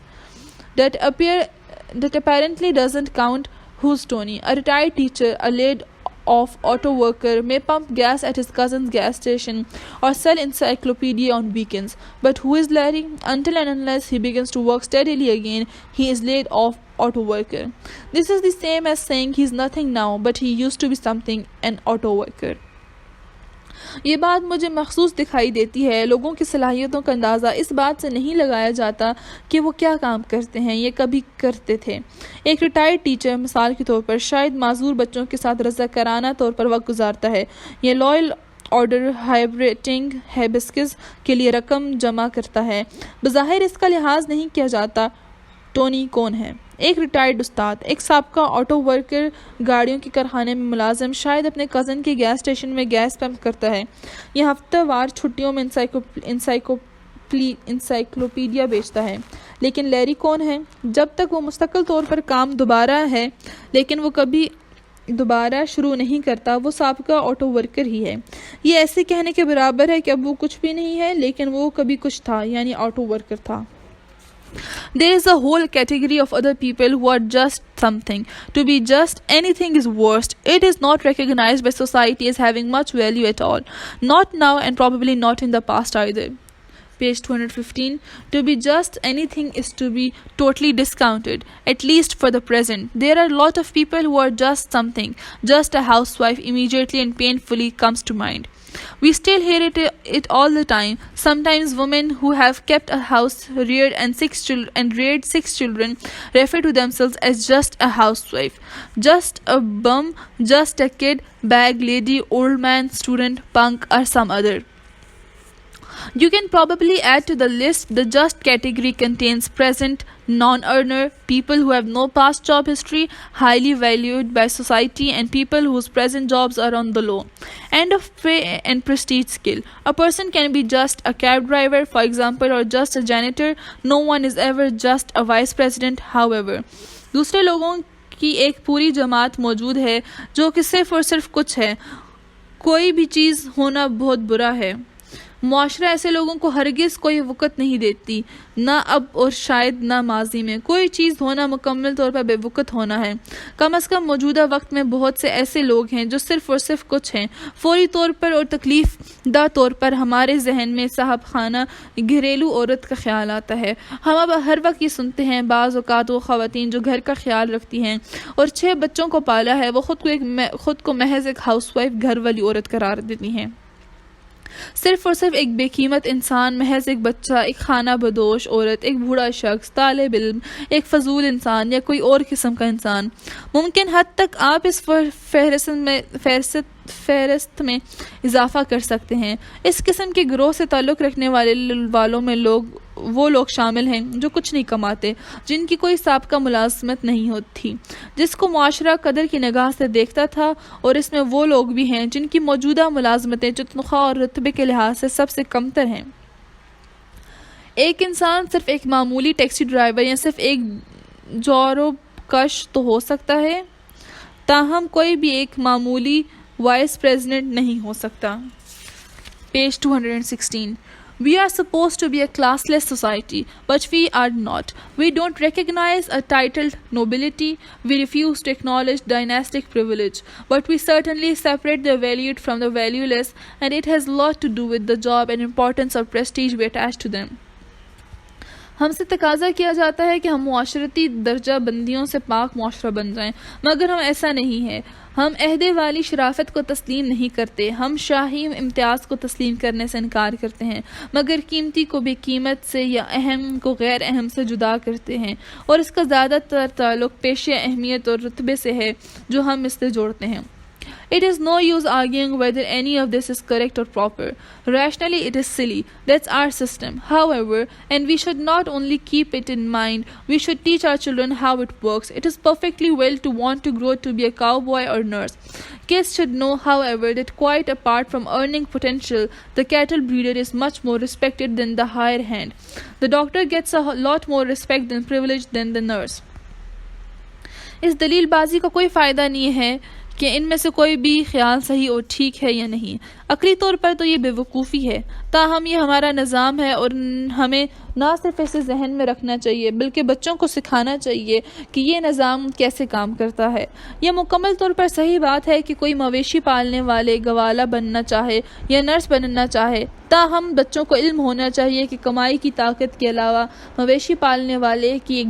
That apparently doesn't count. Who's Tony? A retired teacher, a laid-off auto worker, may pump gas at his cousin's gas station or sell encyclopedia on weekends. But who is Larry? Until and unless he begins to work steadily again, he is laid-off auto worker. This is the same as saying he's nothing now, but he used to be something, an auto worker. ये बात मुझे मखसूस दिखाई देती है. लोगों की सलाहियतों का अंदाज़ा इस बात से नहीं लगाया जाता कि वो क्या काम करते हैं या कभी करते थे. एक रिटायर्ड टीचर मिसाल के तौर पर शायद माजूर बच्चों के साथ रज़ाकाराना तौर पर वक्त गुजारता है या लॉयल ऑर्डर हाइब्रेटिंग हिबिस्कस के लिए रकम जमा करता है. बज़ाहिर इसका लिहाज नहीं किया जाता. टोनी कौन है? एक रिटायर्ड उस्ताद, एक साबका ऑटो वर्कर, गाड़ियों के कारखाने में मुलाजिम, शायद अपने कज़न के गैस स्टेशन में गैस पंप करता है या हफ्तावार छुट्टियों में इंसाइक्लोपीडिया बेचता है। लेकिन लैरी कौन है? जब तक वो मुस्तकिल तौर पर काम दोबारा है लेकिन वो कभी दोबारा शुरू नहीं करता, वो साबिका ऑटो वर्कर ही है। ये ऐसे कहने के बराबर है कि अब वो कुछ भी नहीं है लेकिन वो कभी कुछ था, यानी ऑटो वर्कर था। There is a whole category of other people who are just something. To be just anything is worst. It is not recognized by society as having much value at all. Not now and probably not in the past either. Page 215. To be just anything is to be totally discounted, at least for the present. There are a lot of people who are just something. Just a housewife immediately and painfully comes to mind. We still hear it all the time. Sometimes women who have kept a house, reared six children refer to themselves as just a housewife, just a bum, just a kid, bag lady, old man, student, punk, or some other. You can probably add to the list. The just category contains present non-earner, people who have no past job history, highly valued by society, and people whose present jobs are on the low end of pay and prestige scale. A person can be just a cab driver, for example, or just a janitor. No one is ever just a vice president, however. दूसरे लोगों की एक पूरी जमात मौजूद है जो कि सिर्फ और सिर्फ कुछ है। कोई भी चीज़ होना बहुत बुरा है। मुआशरा ऐसे लोगों को हरगिज़ कोई वक़्त नहीं देती, ना अब और शायद ना माजी में। कोई चीज़ होना मुकम्मल तौर पर बेवक़्त होना है। कम अज़ कम मौजूदा वक्त में बहुत से ऐसे लोग हैं जो सिर्फ़ और सिर्फ कुछ हैं। फौरी तौर पर और तकलीफ़ दा तौर पर हमारे जहन में साहब खाना घरेलू औरत का ख्याल आता है। हम अब हर वक्त ये सुनते हैं बाज़ औक़ात वो ख़वातीन जो घर का ख्याल रखती हैं और 6 बच्चों को पाला है, वो ख़ुद को महज एक हाउसवाइफ घर वाली औरत करार देती हैं। सिर्फ और सिर्फ एक बेकीमत इंसान, महज एक बच्चा, एक खाना बदोश औरत, एक बूढ़ा शख्स, तालिब इल्म, एक फजूल इंसान या कोई और किस्म का इंसान। मुमकिन हद तक आप इस फहरिस्त में इजाफा कर सकते हैं। इस किस्म के गिरोह से ताल्लुक़ रखने वालों में वो लोग शामिल हैं जो कुछ नहीं कमाते, जिनकी कोई साबिका मुलाजमत नहीं होती, जिसको मुआशरा कदर की निगाह से देखता था, और इसमें वो लोग भी हैं जिनकी मौजूदा मुलाजमतें जो तनख्वाह और रुतबे के लिहाज से सबसे कमतर हैं। एक इंसान सिर्फ एक मामूली टैक्सी ड्राइवर या सिर्फ एक जोरोकश तो हो सकता है, ताहम कोई भी एक मामूली वाइस प्रेसिडेंट नहीं हो सकता। Page 216. We are supposed to be a classless society, but we are not. We don't recognize a titled nobility. We refuse to acknowledge dynastic privilege. But we certainly separate the valued from the valueless, and it has a lot to do with the job and importance or prestige we attach to them. हमसे तकाजा किया जाता है कि हम मुआशरती दर्जा बंदियों से पाक मुआशरा बन जाएं, मगर हम ऐसा नहीं है। हम अहदे वाली शराफत को तस्लीम नहीं करते। हम शाही इम्तियाज़ को तस्लीम करने से इनकार करते हैं, मगर कीमती को बेकीमत से या अहम को गैर अहम से जुदा करते हैं, और इसका ज़्यादातर ताल्लुक़ पेशे अहमियत और रुतबे से है जो हम इससे जोड़ते हैं। It is no use arguing whether any of this is correct or proper. Rationally, it is silly. That's our system. However, and we should not only keep it in mind, we should teach our children how it works. It is perfectly well to want to grow to be a cowboy or nurse. Kids should know, however, that quite apart from earning potential, the cattle breeder is much more respected than the hired hand. The doctor gets a lot more respect and privilege than the nurse. इस दलीलबाजी का कोई फ़ायदा नहीं है कि इनमें से कोई भी ख्याल सही और ठीक है या नहीं। अकली तौर पर तो ये बेवकूफ़ी है, ताहम ये हमारा निज़ाम है और हमें ना सिर्फ इसे जहन में रखना चाहिए बल्कि बच्चों को सिखाना चाहिए कि ये निज़ाम कैसे काम करता है। यह मुकम्मल तौर पर सही बात है कि कोई मवेशी पालने वाले गवाला बनना चाहे या नर्स बनना चाहे, ताहम बच्चों को इल्म होना चाहिए कि कमाई की ताकत के अलावा मवेशी पालने वाले की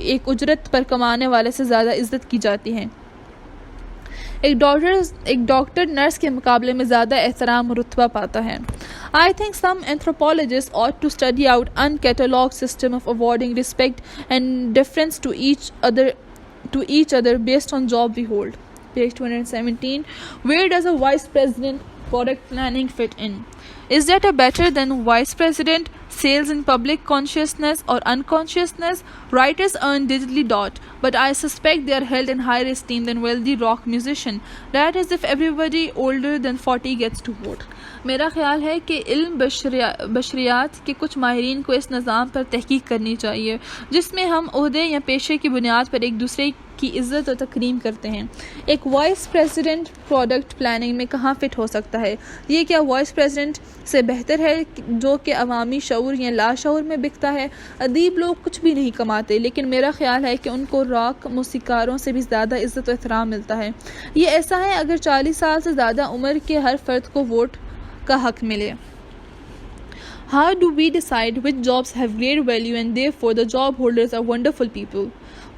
एक उजरत पर कमाने वाले से ज़्यादा इज्जत की जाती है। एक डॉक्टर नर्स के मुकाबले में ज़्यादा एहतराम और रुतबा पाता है। I think some anthropologists ought to study out uncatalogued system of awarding respect and deference to each other based on job we hold. Page 217. Where does a vice president product planning fit in? Is that a better than vice president? Sales in public consciousness or unconsciousness? Writers earn diddly dot, but I suspect they are held in higher esteem than wealthy rock musician. That is if everybody older than 40 gets to vote. मेरा ख्याल है कि इल्म बशरियात के कुछ माहिरीन को इस निज़ाम पर तहकीक करनी चाहिए जिसमें हम ओहदे या पेशे की बुनियाद पर एक दूसरे की इज़्ज़त और तकरीम करते हैं। एक वाइस प्रेसिडेंट प्रोडक्ट प्लानिंग में कहाँ फ़िट हो सकता है? ये क्या वाइस प्रेसिडेंट से बेहतर है जो कि अवामी शऊर या लाशऊर में बिकता है? अदीब लोग कुछ भी नहीं कमाते, लेकिन मेरा ख्याल है कि उनको रॉक मौसीकारों से भी ज़्यादा इज़्ज़त और एहतराम मिलता है। ये ऐसा है अगर 40 साल से ज़्यादा उम्र के हर फर्द को वोट का हक मिले। How do we decide which jobs have great value and therefore the job holders are wonderful people?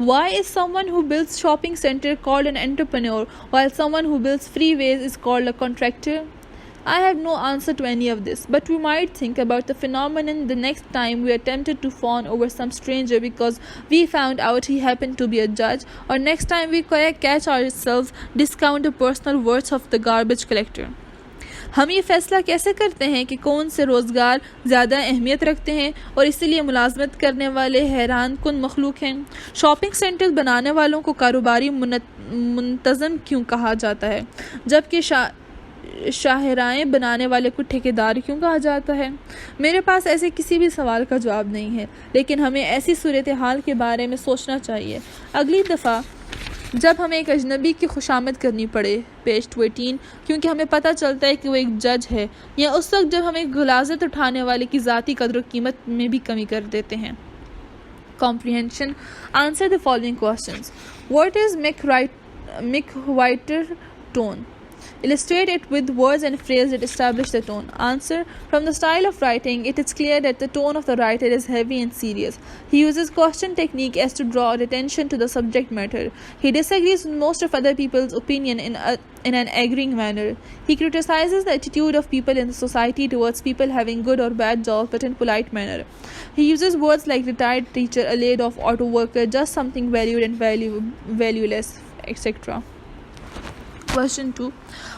Why is someone who builds shopping center called an entrepreneur while someone who builds freeways is called a contractor? I have no answer to any of this, but we might think about the phenomenon the next time we are tempted to fawn over some stranger because we found out he happened to be a judge, or next time we catch ourselves discount the personal worth of the garbage collector. हम ये फैसला कैसे करते हैं कि कौन से रोज़गार ज़्यादा अहमियत रखते हैं और इसीलिए मुलाजमत करने वाले हैरान कुन मखलूक हैं? शॉपिंग सेंटर बनाने वालों को कारोबारी मुंतज़म क्यों कहा जाता है जबकि शाहराएँ बनाने वाले को ठेकेदार क्यों कहा जाता है? मेरे पास ऐसे किसी भी सवाल का जवाब नहीं है, लेकिन हमें ऐसी सूरत हाल के बारे में सोचना चाहिए। अगली दफ़ा जब हमें एक अजनबी की खुशामद करनी पड़े, पेज 18, क्योंकि हमें पता चलता है कि वो एक जज है, या उस वक्त जब हमें गुलाजत उठाने वाले की ज़ाती कदर कीमत में भी कमी कर देते हैं। Comprehension. Answer the following questions. What is McWhiter tone? Illustrate it with words and phrases that establish the tone. Answer. From the style of writing, it is clear that the tone of the writer is heavy and serious. He uses question technique as to draw attention to the subject matter. He disagrees with most of other people's opinion in an agreeing manner. He criticizes the attitude of people in the society towards people having good or bad jobs, but in polite manner. He uses words like retired teacher, a laid-off auto worker, just something valued and valueless, etc. Question 2.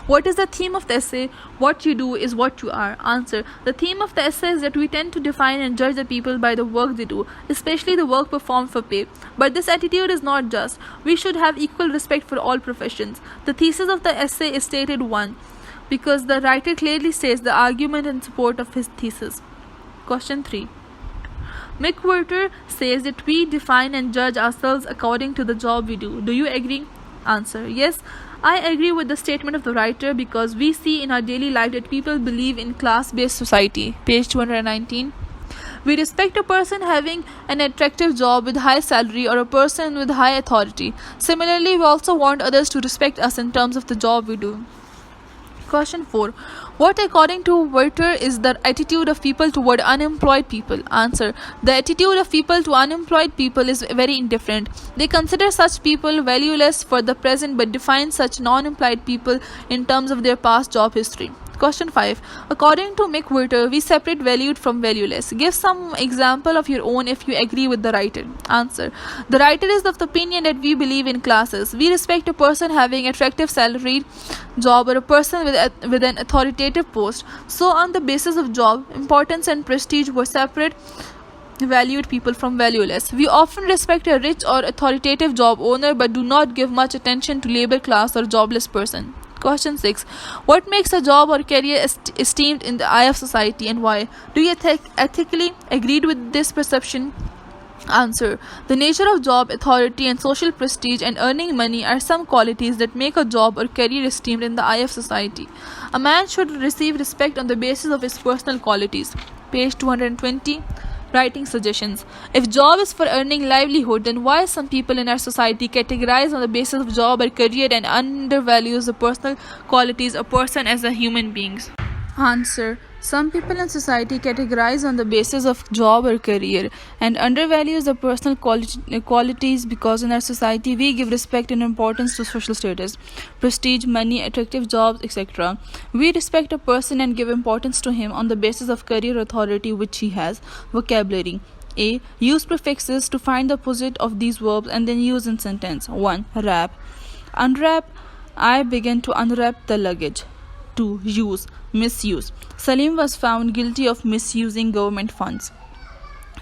What is the theme of the essay? What you do is what you are. Answer. The theme of the essay is that we tend to define and judge the people by the work they do, especially the work performed for pay. But this attitude is not just. We should have equal respect for all professions. The thesis of the essay is stated 1, because the writer clearly states the argument in support of his thesis. Question 3. McWhirter says that we define and judge ourselves according to the job we do. Do you agree? Answer. Yes, I agree with the statement of the writer because we see in our daily life that people believe in class-based society. Page 219. We respect a person having an attractive job with high salary or a person with high authority. Similarly, we also want others to respect us in terms of the job we do. Question 4. What according to Werther is the attitude of people toward unemployed people? Answer. The attitude of people to unemployed people is very indifferent. They consider such people valueless for the present but define such non-employed people in terms of their past job history. Question 5. According to McWhirter, we separate valued from valueless. Give some example of your own if you agree with the writer. Answer. The writer is of the opinion that we believe in classes. We respect a person having attractive salaried job or a person with an authoritative post. So on the basis of job, importance and prestige were separate valued people from valueless. We often respect a rich or authoritative job owner but do not give much attention to labor class or jobless person. Question 6. What makes a job or career esteemed in the eye of society and why? Do you ethically agree with this perception? Answer. The nature of job, authority and social prestige and earning money are some qualities that make a job or career esteemed in the eye of society. A man should receive respect on the basis of his personal qualities. Page 220. Writing suggestions. If job is for earning livelihood, then why some people in our society categorize on the basis of job or career and undervalues the personal qualities of a person as a human being? Answer. Some people in society categorize on the basis of job or career and undervalues the personal qualities because in our society we give respect and importance to social status, prestige, money, attractive jobs, etc. We respect a person and give importance to him on the basis of career authority which he has. Vocabulary. A. Use prefixes to find the opposite of these verbs and then use in sentence. 1. Wrap. Unwrap. I began to unwrap the luggage. 2. Use. Misuse. Salim was found guilty of misusing government funds.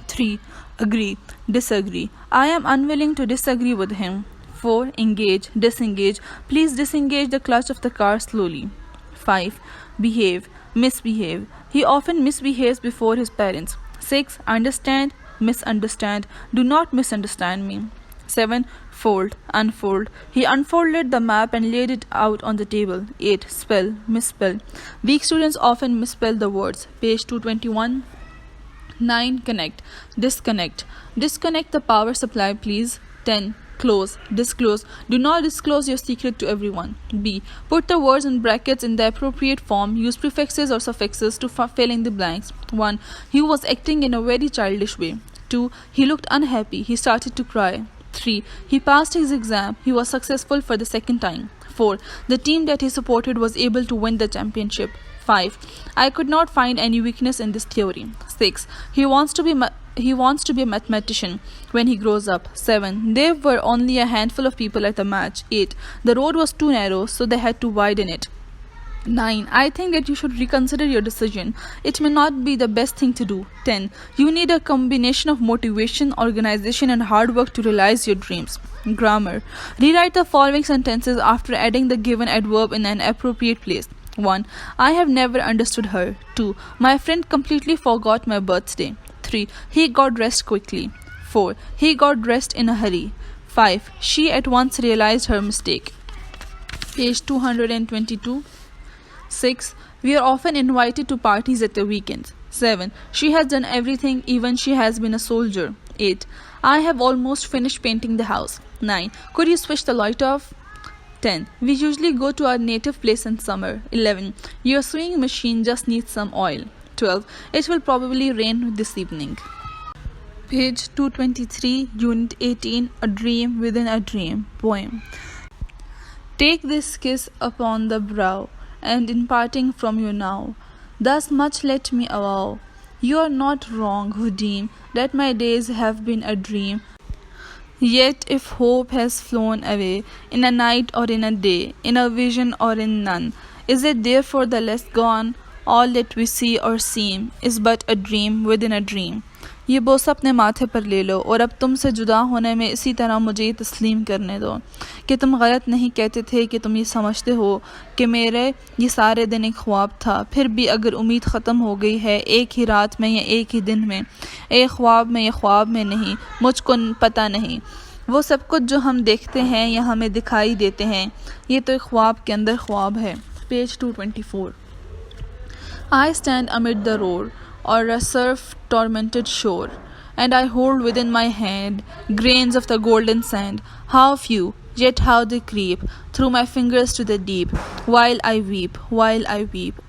3. Agree. Disagree. I am unwilling to disagree with him. 4. Engage. Disengage. Please disengage the clutch of the car slowly. 5. Behave. Misbehave. He often misbehaves before his parents. 6. Understand, misunderstand. Do not misunderstand me. 7. Fold, unfold. He unfolded the map and laid it out on the table. 8. Spell, misspell. Weak students often misspell the words. Page 221. 9. Connect, disconnect. Disconnect the power supply, please. 10. Close, disclose. Do not disclose your secret to everyone. B. Put the words in brackets in the appropriate form. Use prefixes or suffixes to fill in the blanks. 1. He was acting in a very childish way. 2. He looked unhappy. He started to cry. 3. He passed his exam. He was successful for the second time. 4. The team that he supported was able to win the championship. 5. I could not find any weakness in this theory. 6. He wants to be a mathematician when he grows up. 7. There were only a handful of people at the match. 8. The road was too narrow, so they had to widen it. 9. I think that you should reconsider your decision. It may not be the best thing to do. 10. You need a combination of motivation, organization, and hard work to realize your dreams. Grammar. Rewrite the following sentences after adding the given adverb in an appropriate place. 1. I have never understood her. 2. My friend completely forgot my birthday. 3. He got dressed quickly. 4. He got dressed in a hurry. 5. She at once realized her mistake. Page 222. 6. We are often invited to parties at the weekends. 7. She has done everything, even she has been a soldier. 8. I have almost finished painting the house. 9. Could you switch the light off? 10. We usually go to our native place in summer. 11. Your sewing machine just needs some oil. 12. It will probably rain this evening. Page 223, Unit 18, A Dream Within a Dream, Poem. Take this kiss upon the brow, and in parting from you now, thus much let me avow. You are not wrong who deem that my days have been a dream. Yet if hope has flown away, in a night or in a day, in a vision or in none, is it therefore the less gone? All that we see or seem is but a dream within a dream. ये बोस अपने माथे पर ले लो और अब तुमसे जुदा होने में इसी तरह मुझे ये तस्लीम करने दो कि तुम गलत नहीं कहते थे कि तुम ये समझते हो कि मेरे ये सारे दिन एक ख्वाब था फिर भी अगर उम्मीद ख़त्म हो गई है एक ही रात में या एक ही दिन में एक ख्वाब में या ख्वाब में नहीं मुझको पता नहीं वो सब कुछ जो हम देखते हैं या हमें दिखाई देते हैं ये तो एक ख्वाब के अंदर ख्वाब है. Page 224. I stand amid the roar or a surf-tormented shore, and I hold within my hand grains of the golden sand. How few, yet how they creep through my fingers to the deep, while I weep.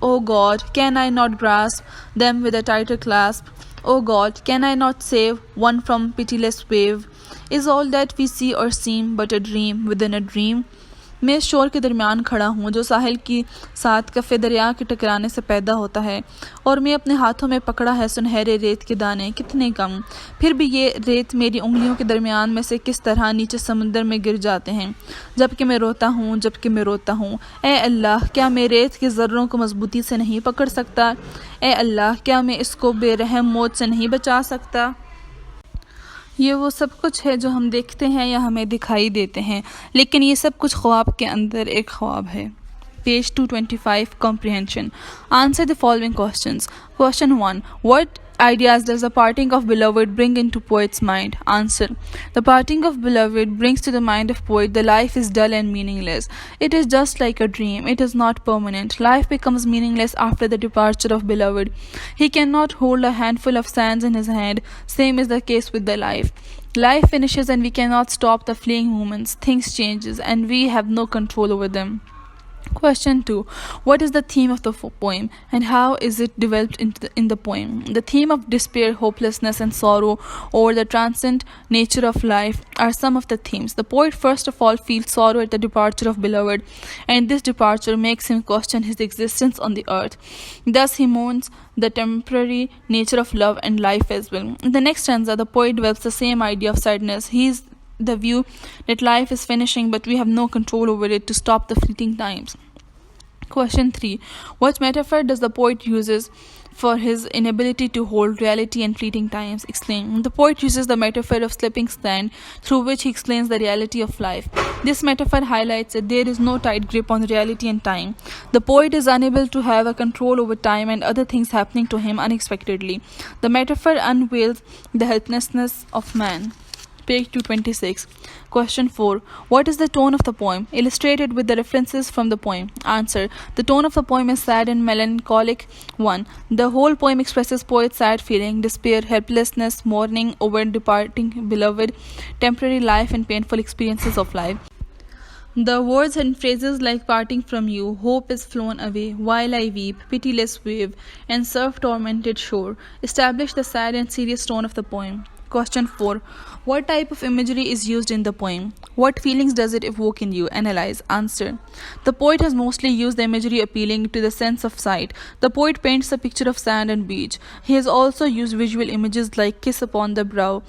O God, can I not grasp them with a tighter clasp? O God, can I not save one from pitiless wave? Is all that we see or seem but a dream within a dream? मैं इस शोर के दरमियान खड़ा हूँ जो साहिल की साथ कफ़े दरिया के टकराने से पैदा होता है और मैं अपने हाथों में पकड़ा है सुनहरे रेत के दाने कितने कम फिर भी ये रेत मेरी उंगलियों के दरमियान में से किस तरह नीचे समुंदर में गिर जाते हैं जबकि मैं रोता हूँ ए अल्लाह क्या मैं रेत के ज़र्रों को मजबूती से नहीं पकड़ सकता ए अल्लाह क्या मैं इसको बेरहम मौत से नहीं बचा सकता. ये वो सब कुछ है जो हम देखते हैं या हमें दिखाई देते हैं लेकिन ये सब कुछ ख्वाब के अंदर एक ख्वाब है. Page 225, Comprehension. Answer the following questions. Question 1. What ideas does the parting of beloved bring into poet's mind? Answer. The parting of beloved brings to the mind of poet the life is dull and meaningless. It is just like a dream. It is not permanent. Life becomes meaningless after the departure of beloved. He cannot hold a handful of sands in his hand. Same is the case with the life. Life finishes and we cannot stop the fleeting moments. Things changes and we have no control over them. Question 2. What is the theme of the poem and how is it developed in the poem? The theme of despair, hopelessness and sorrow or the transient nature of life are some of the themes. The poet first of all feels sorrow at the departure of beloved and this departure makes him question his existence on the earth. Thus he mourns the temporary nature of love and life as well. In the next stanza, the poet develops the same idea of sadness. He is the view that life is finishing but we have no control over it to stop the fleeting times. Question 3. What metaphor does the poet uses for his inability to hold reality and fleeting times. Explain. The poet uses the metaphor of slipping sand through which he explains the reality of life. This metaphor highlights that there is no tight grip on reality and time. The poet is unable to have a control over time and other things happening to him unexpectedly. The metaphor unveils the helplessness of man. Page 226. Question 4. What is the tone of the poem? Illustrated with the references from the poem. Answer. The tone of the poem is sad and melancholic. 1. The whole poem expresses poet's sad feeling, despair, helplessness, mourning over departing beloved, temporary life and painful experiences of life. The words and phrases like parting from you, hope is flown away, while I weep, pitiless wave, and surf-tormented shore establish the sad and serious tone of the poem. Question 4. What type of imagery is used in the poem? What feelings does it evoke in you? Analyze. Answer. The poet has mostly used the imagery appealing to the sense of sight. The poet paints a picture of sand and beach. He has also used visual images like kiss upon the brow,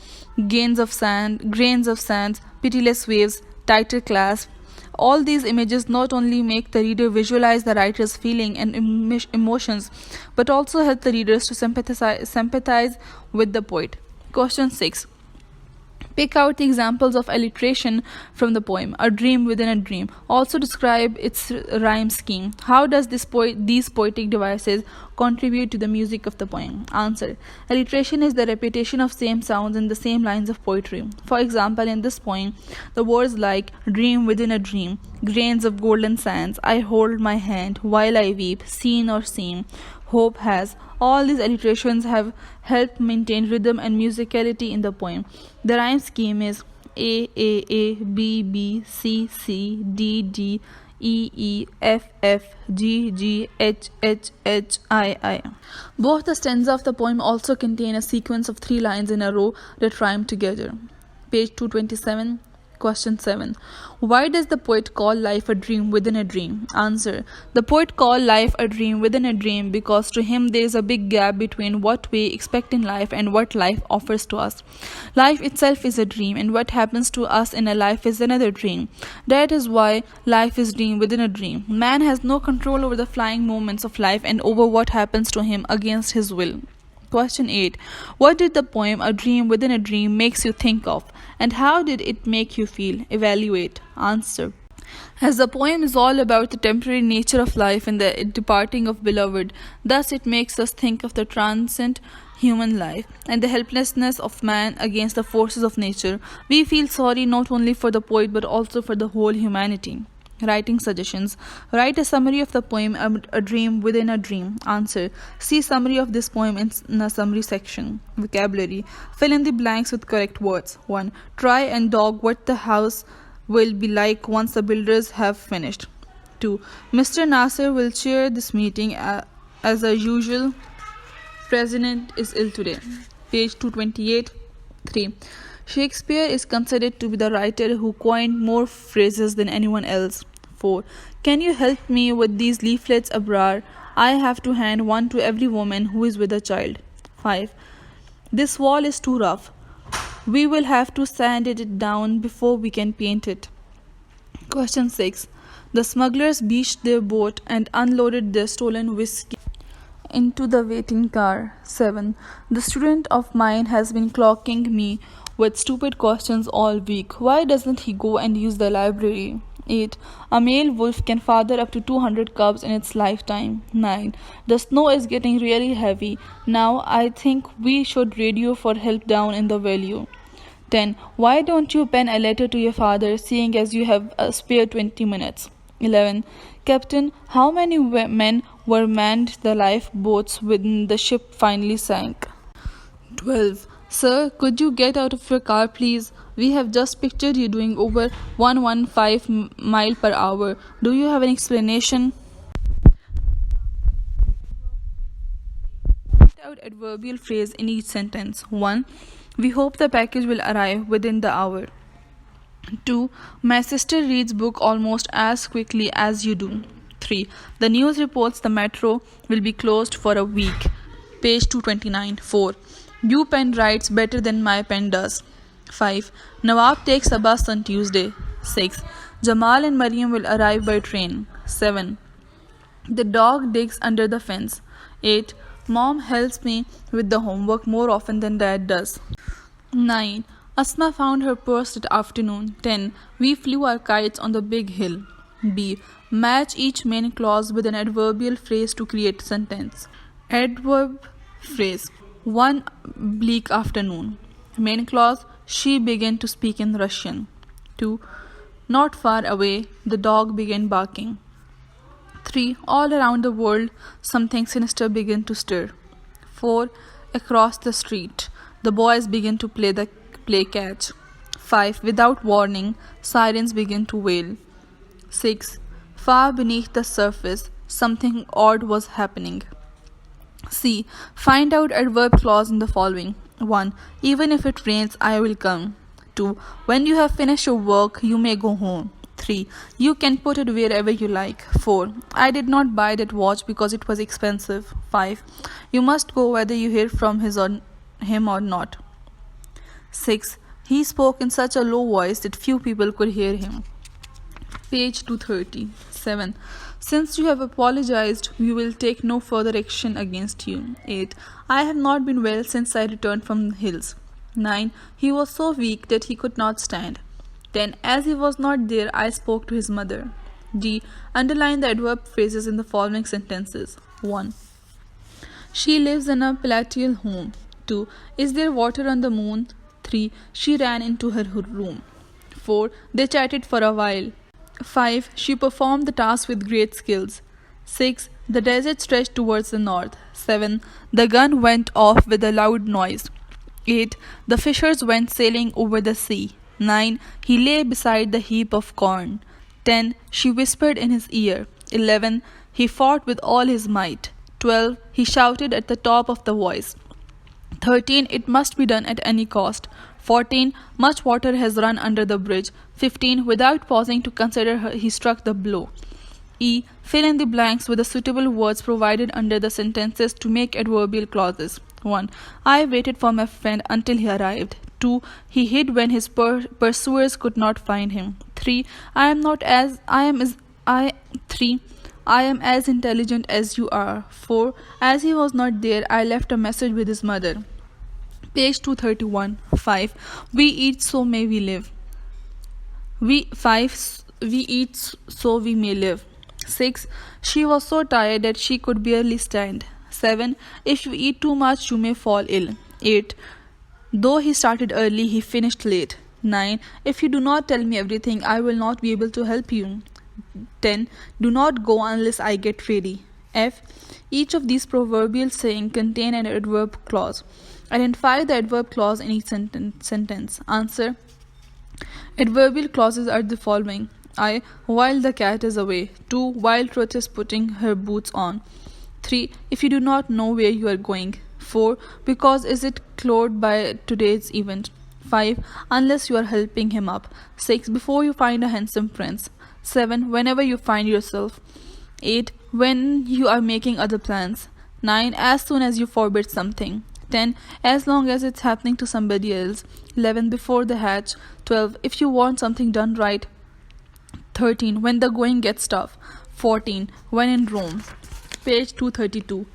grains of sand, pitiless waves, tighter clasp. All these images not only make the reader visualize the writer's feeling and emotions, but also help the readers to sympathize with the poet. Question 6. Pick out the examples of alliteration from the poem, A Dream Within a Dream. Also describe its rhyme scheme. How does these poetic devices contribute to the music of the poem? Answer. Alliteration is the repetition of same sounds in the same lines of poetry. For example, in this poem, the words like dream within a dream, grains of golden sands, I hold my hand, while I weep, seen or seen, hope has. All these alliterations have helped maintain rhythm and musicality in the poem. The rhyme scheme is A, B, B, C, C, D, D, E, F, G, H, I. Both the stanza of the poem also contain a sequence of 3 lines in a row that rhyme together. Page 227. Question 7. Why does the poet call life a dream within a dream? Answer. The poet called life a dream within a dream because to him there is a big gap between what we expect in life and what life offers to us. Life itself is a dream, and what happens to us in a life is another dream. That is why life is dream within a dream. Man has no control over the flying moments of life and over what happens to him against his will. Question 8. What did the poem A Dream Within a Dream makes you think of, and how did it make you feel? Evaluate. Answer. As the poem is all about the temporary nature of life and the departing of beloved, thus it makes us think of the transient human life and the helplessness of man against the forces of nature. We feel sorry not only for the poet but also for the whole humanity. Writing suggestions. Write a summary of the poem A Dream Within a Dream. Answer. See summary of this poem in the summary section. Vocabulary. Fill in the blanks with correct words. 1. Try and dog what the house will be like once the builders have finished. 2. Mr. Nasser will chair this meeting as usual. President is ill today. Page 228. 3. Shakespeare is considered to be the writer who coined more phrases than anyone else. 4. Can you help me with these leaflets, Abrar? I have to hand one to every woman who is with a child. 5. This wall is too rough. We will have to sand it down before we can paint it. Question 6. The smugglers beached their boat and unloaded their stolen whiskey into the waiting car. 7. The student of mine has been clocking me with stupid questions all week. Why doesn't he go and use the library? 8. A male wolf can father up to 200 cubs in its lifetime. 9. The snow is getting really heavy. Now I think we should radio for help down in the valley. 10. Why don't you pen a letter to your father, seeing as you have a spare 20 minutes? 11. Captain, how many men were manned the lifeboats when the ship finally sank? 12. Sir, could you get out of your car, please? We have just pictured you doing over 115 miles per hour. Do you have an explanation? Write out adverbial phrase in each sentence. 1. We hope the package will arrive within the hour. 2. My sister reads book almost as quickly as you do. 3. The news reports the metro will be closed for a week. Page 229. 4. You pen writes better than my pen does. 5. Nawab takes a bus on Tuesday. 6. Jamal and Mariam will arrive by train. 7. The dog digs under the fence. 8. Mom helps me with the homework more often than Dad does. 9. Asma found her purse at afternoon. 10. We flew our kites on the big hill. B. Match each main clause with an adverbial phrase to create sentence. Adverb phrase. 1. Bleak afternoon. Main clause. She began to speak in Russian. 2. Not far away, the dog began barking. 3. All around the world, something sinister began to stir. 4. Across the street, the boys began to play catch. 5. Without warning, sirens began to wail. 6. Far beneath the surface, something odd was happening. C. Find out adverb clause in the following. 1. Even if it rains, I will come. 2. When you have finished your work, you may go home. 3. You can put it wherever you like. 4. I did not buy that watch because it was expensive. 5. You must go whether you hear from him or not. 6. He spoke in such a low voice that few people could hear him. Page 230. 7. Since you have apologized, we will take no further action against you. 8. I have not been well since I returned from the hills. 9. He was so weak that he could not stand. 10. As he was not there, I spoke to his mother. D. Underline the adverb phrases in the following sentences. 1. She lives in a palatial home. 2. Is there water on the moon? 3. She ran into her room. 4. They chatted for a while. 5. She performed the task with great skills. 6. The desert stretched towards the north. 7. The gun went off with a loud noise. 8. The fishers went sailing over the sea. 9. He lay beside the heap of corn. 10. She whispered in his ear. 11. He fought with all his might. 12. He shouted at the top of the voice. 13. It must be done at any cost. 14. Much water has run under the bridge. 15. Without pausing to consider her, he struck the blow. E. Fill in the blanks with the suitable words provided under the sentences to make adverbial clauses. 1. I waited for my friend until he arrived. 2. He hid when his pursuers could not find him. 3. I am as intelligent as you are. 4. As he was not there, I left a message with his mother. Page 231. 5. We eat so may we live. We eat so we may live. 6. She was so tired that she could barely stand. 7. If you eat too much, you may fall ill. 8. Though he started early, he finished late. 9. If you do not tell me everything, I will not be able to help you. 10. Do not go unless I get ready. F. Each of these proverbial sayings contain an adverb clause. Identify the adverb clause in each sentence. Answer. Adverbial clauses are the following. I. While the cat is away. 2. While Truth is putting her boots on. 3. If you do not know where you are going. 4. Because is it clothed by today's event. 5. Unless you are helping him up. 6. Before you find a handsome prince. 7. Whenever you find yourself. 8. When you are making other plans. 9. As soon as you forbid something. 10. As long as it's happening to somebody else. 11. Before the hatch. 12. If you want something done right. 13. When the going gets tough. 14. When in Rome. Page 232.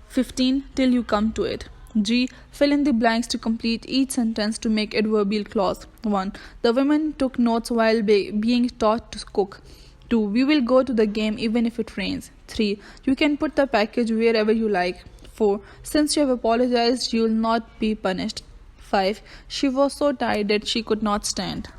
15. Till you come to it. G. Fill in the blanks to complete each sentence to make adverbial clause. 1. The women took notes while being taught to cook. 2. We will go to the game even if it rains. 3. You can put the package wherever you like. 4. Since you have apologized, you will not be punished. 5. She was so tired that she could not stand.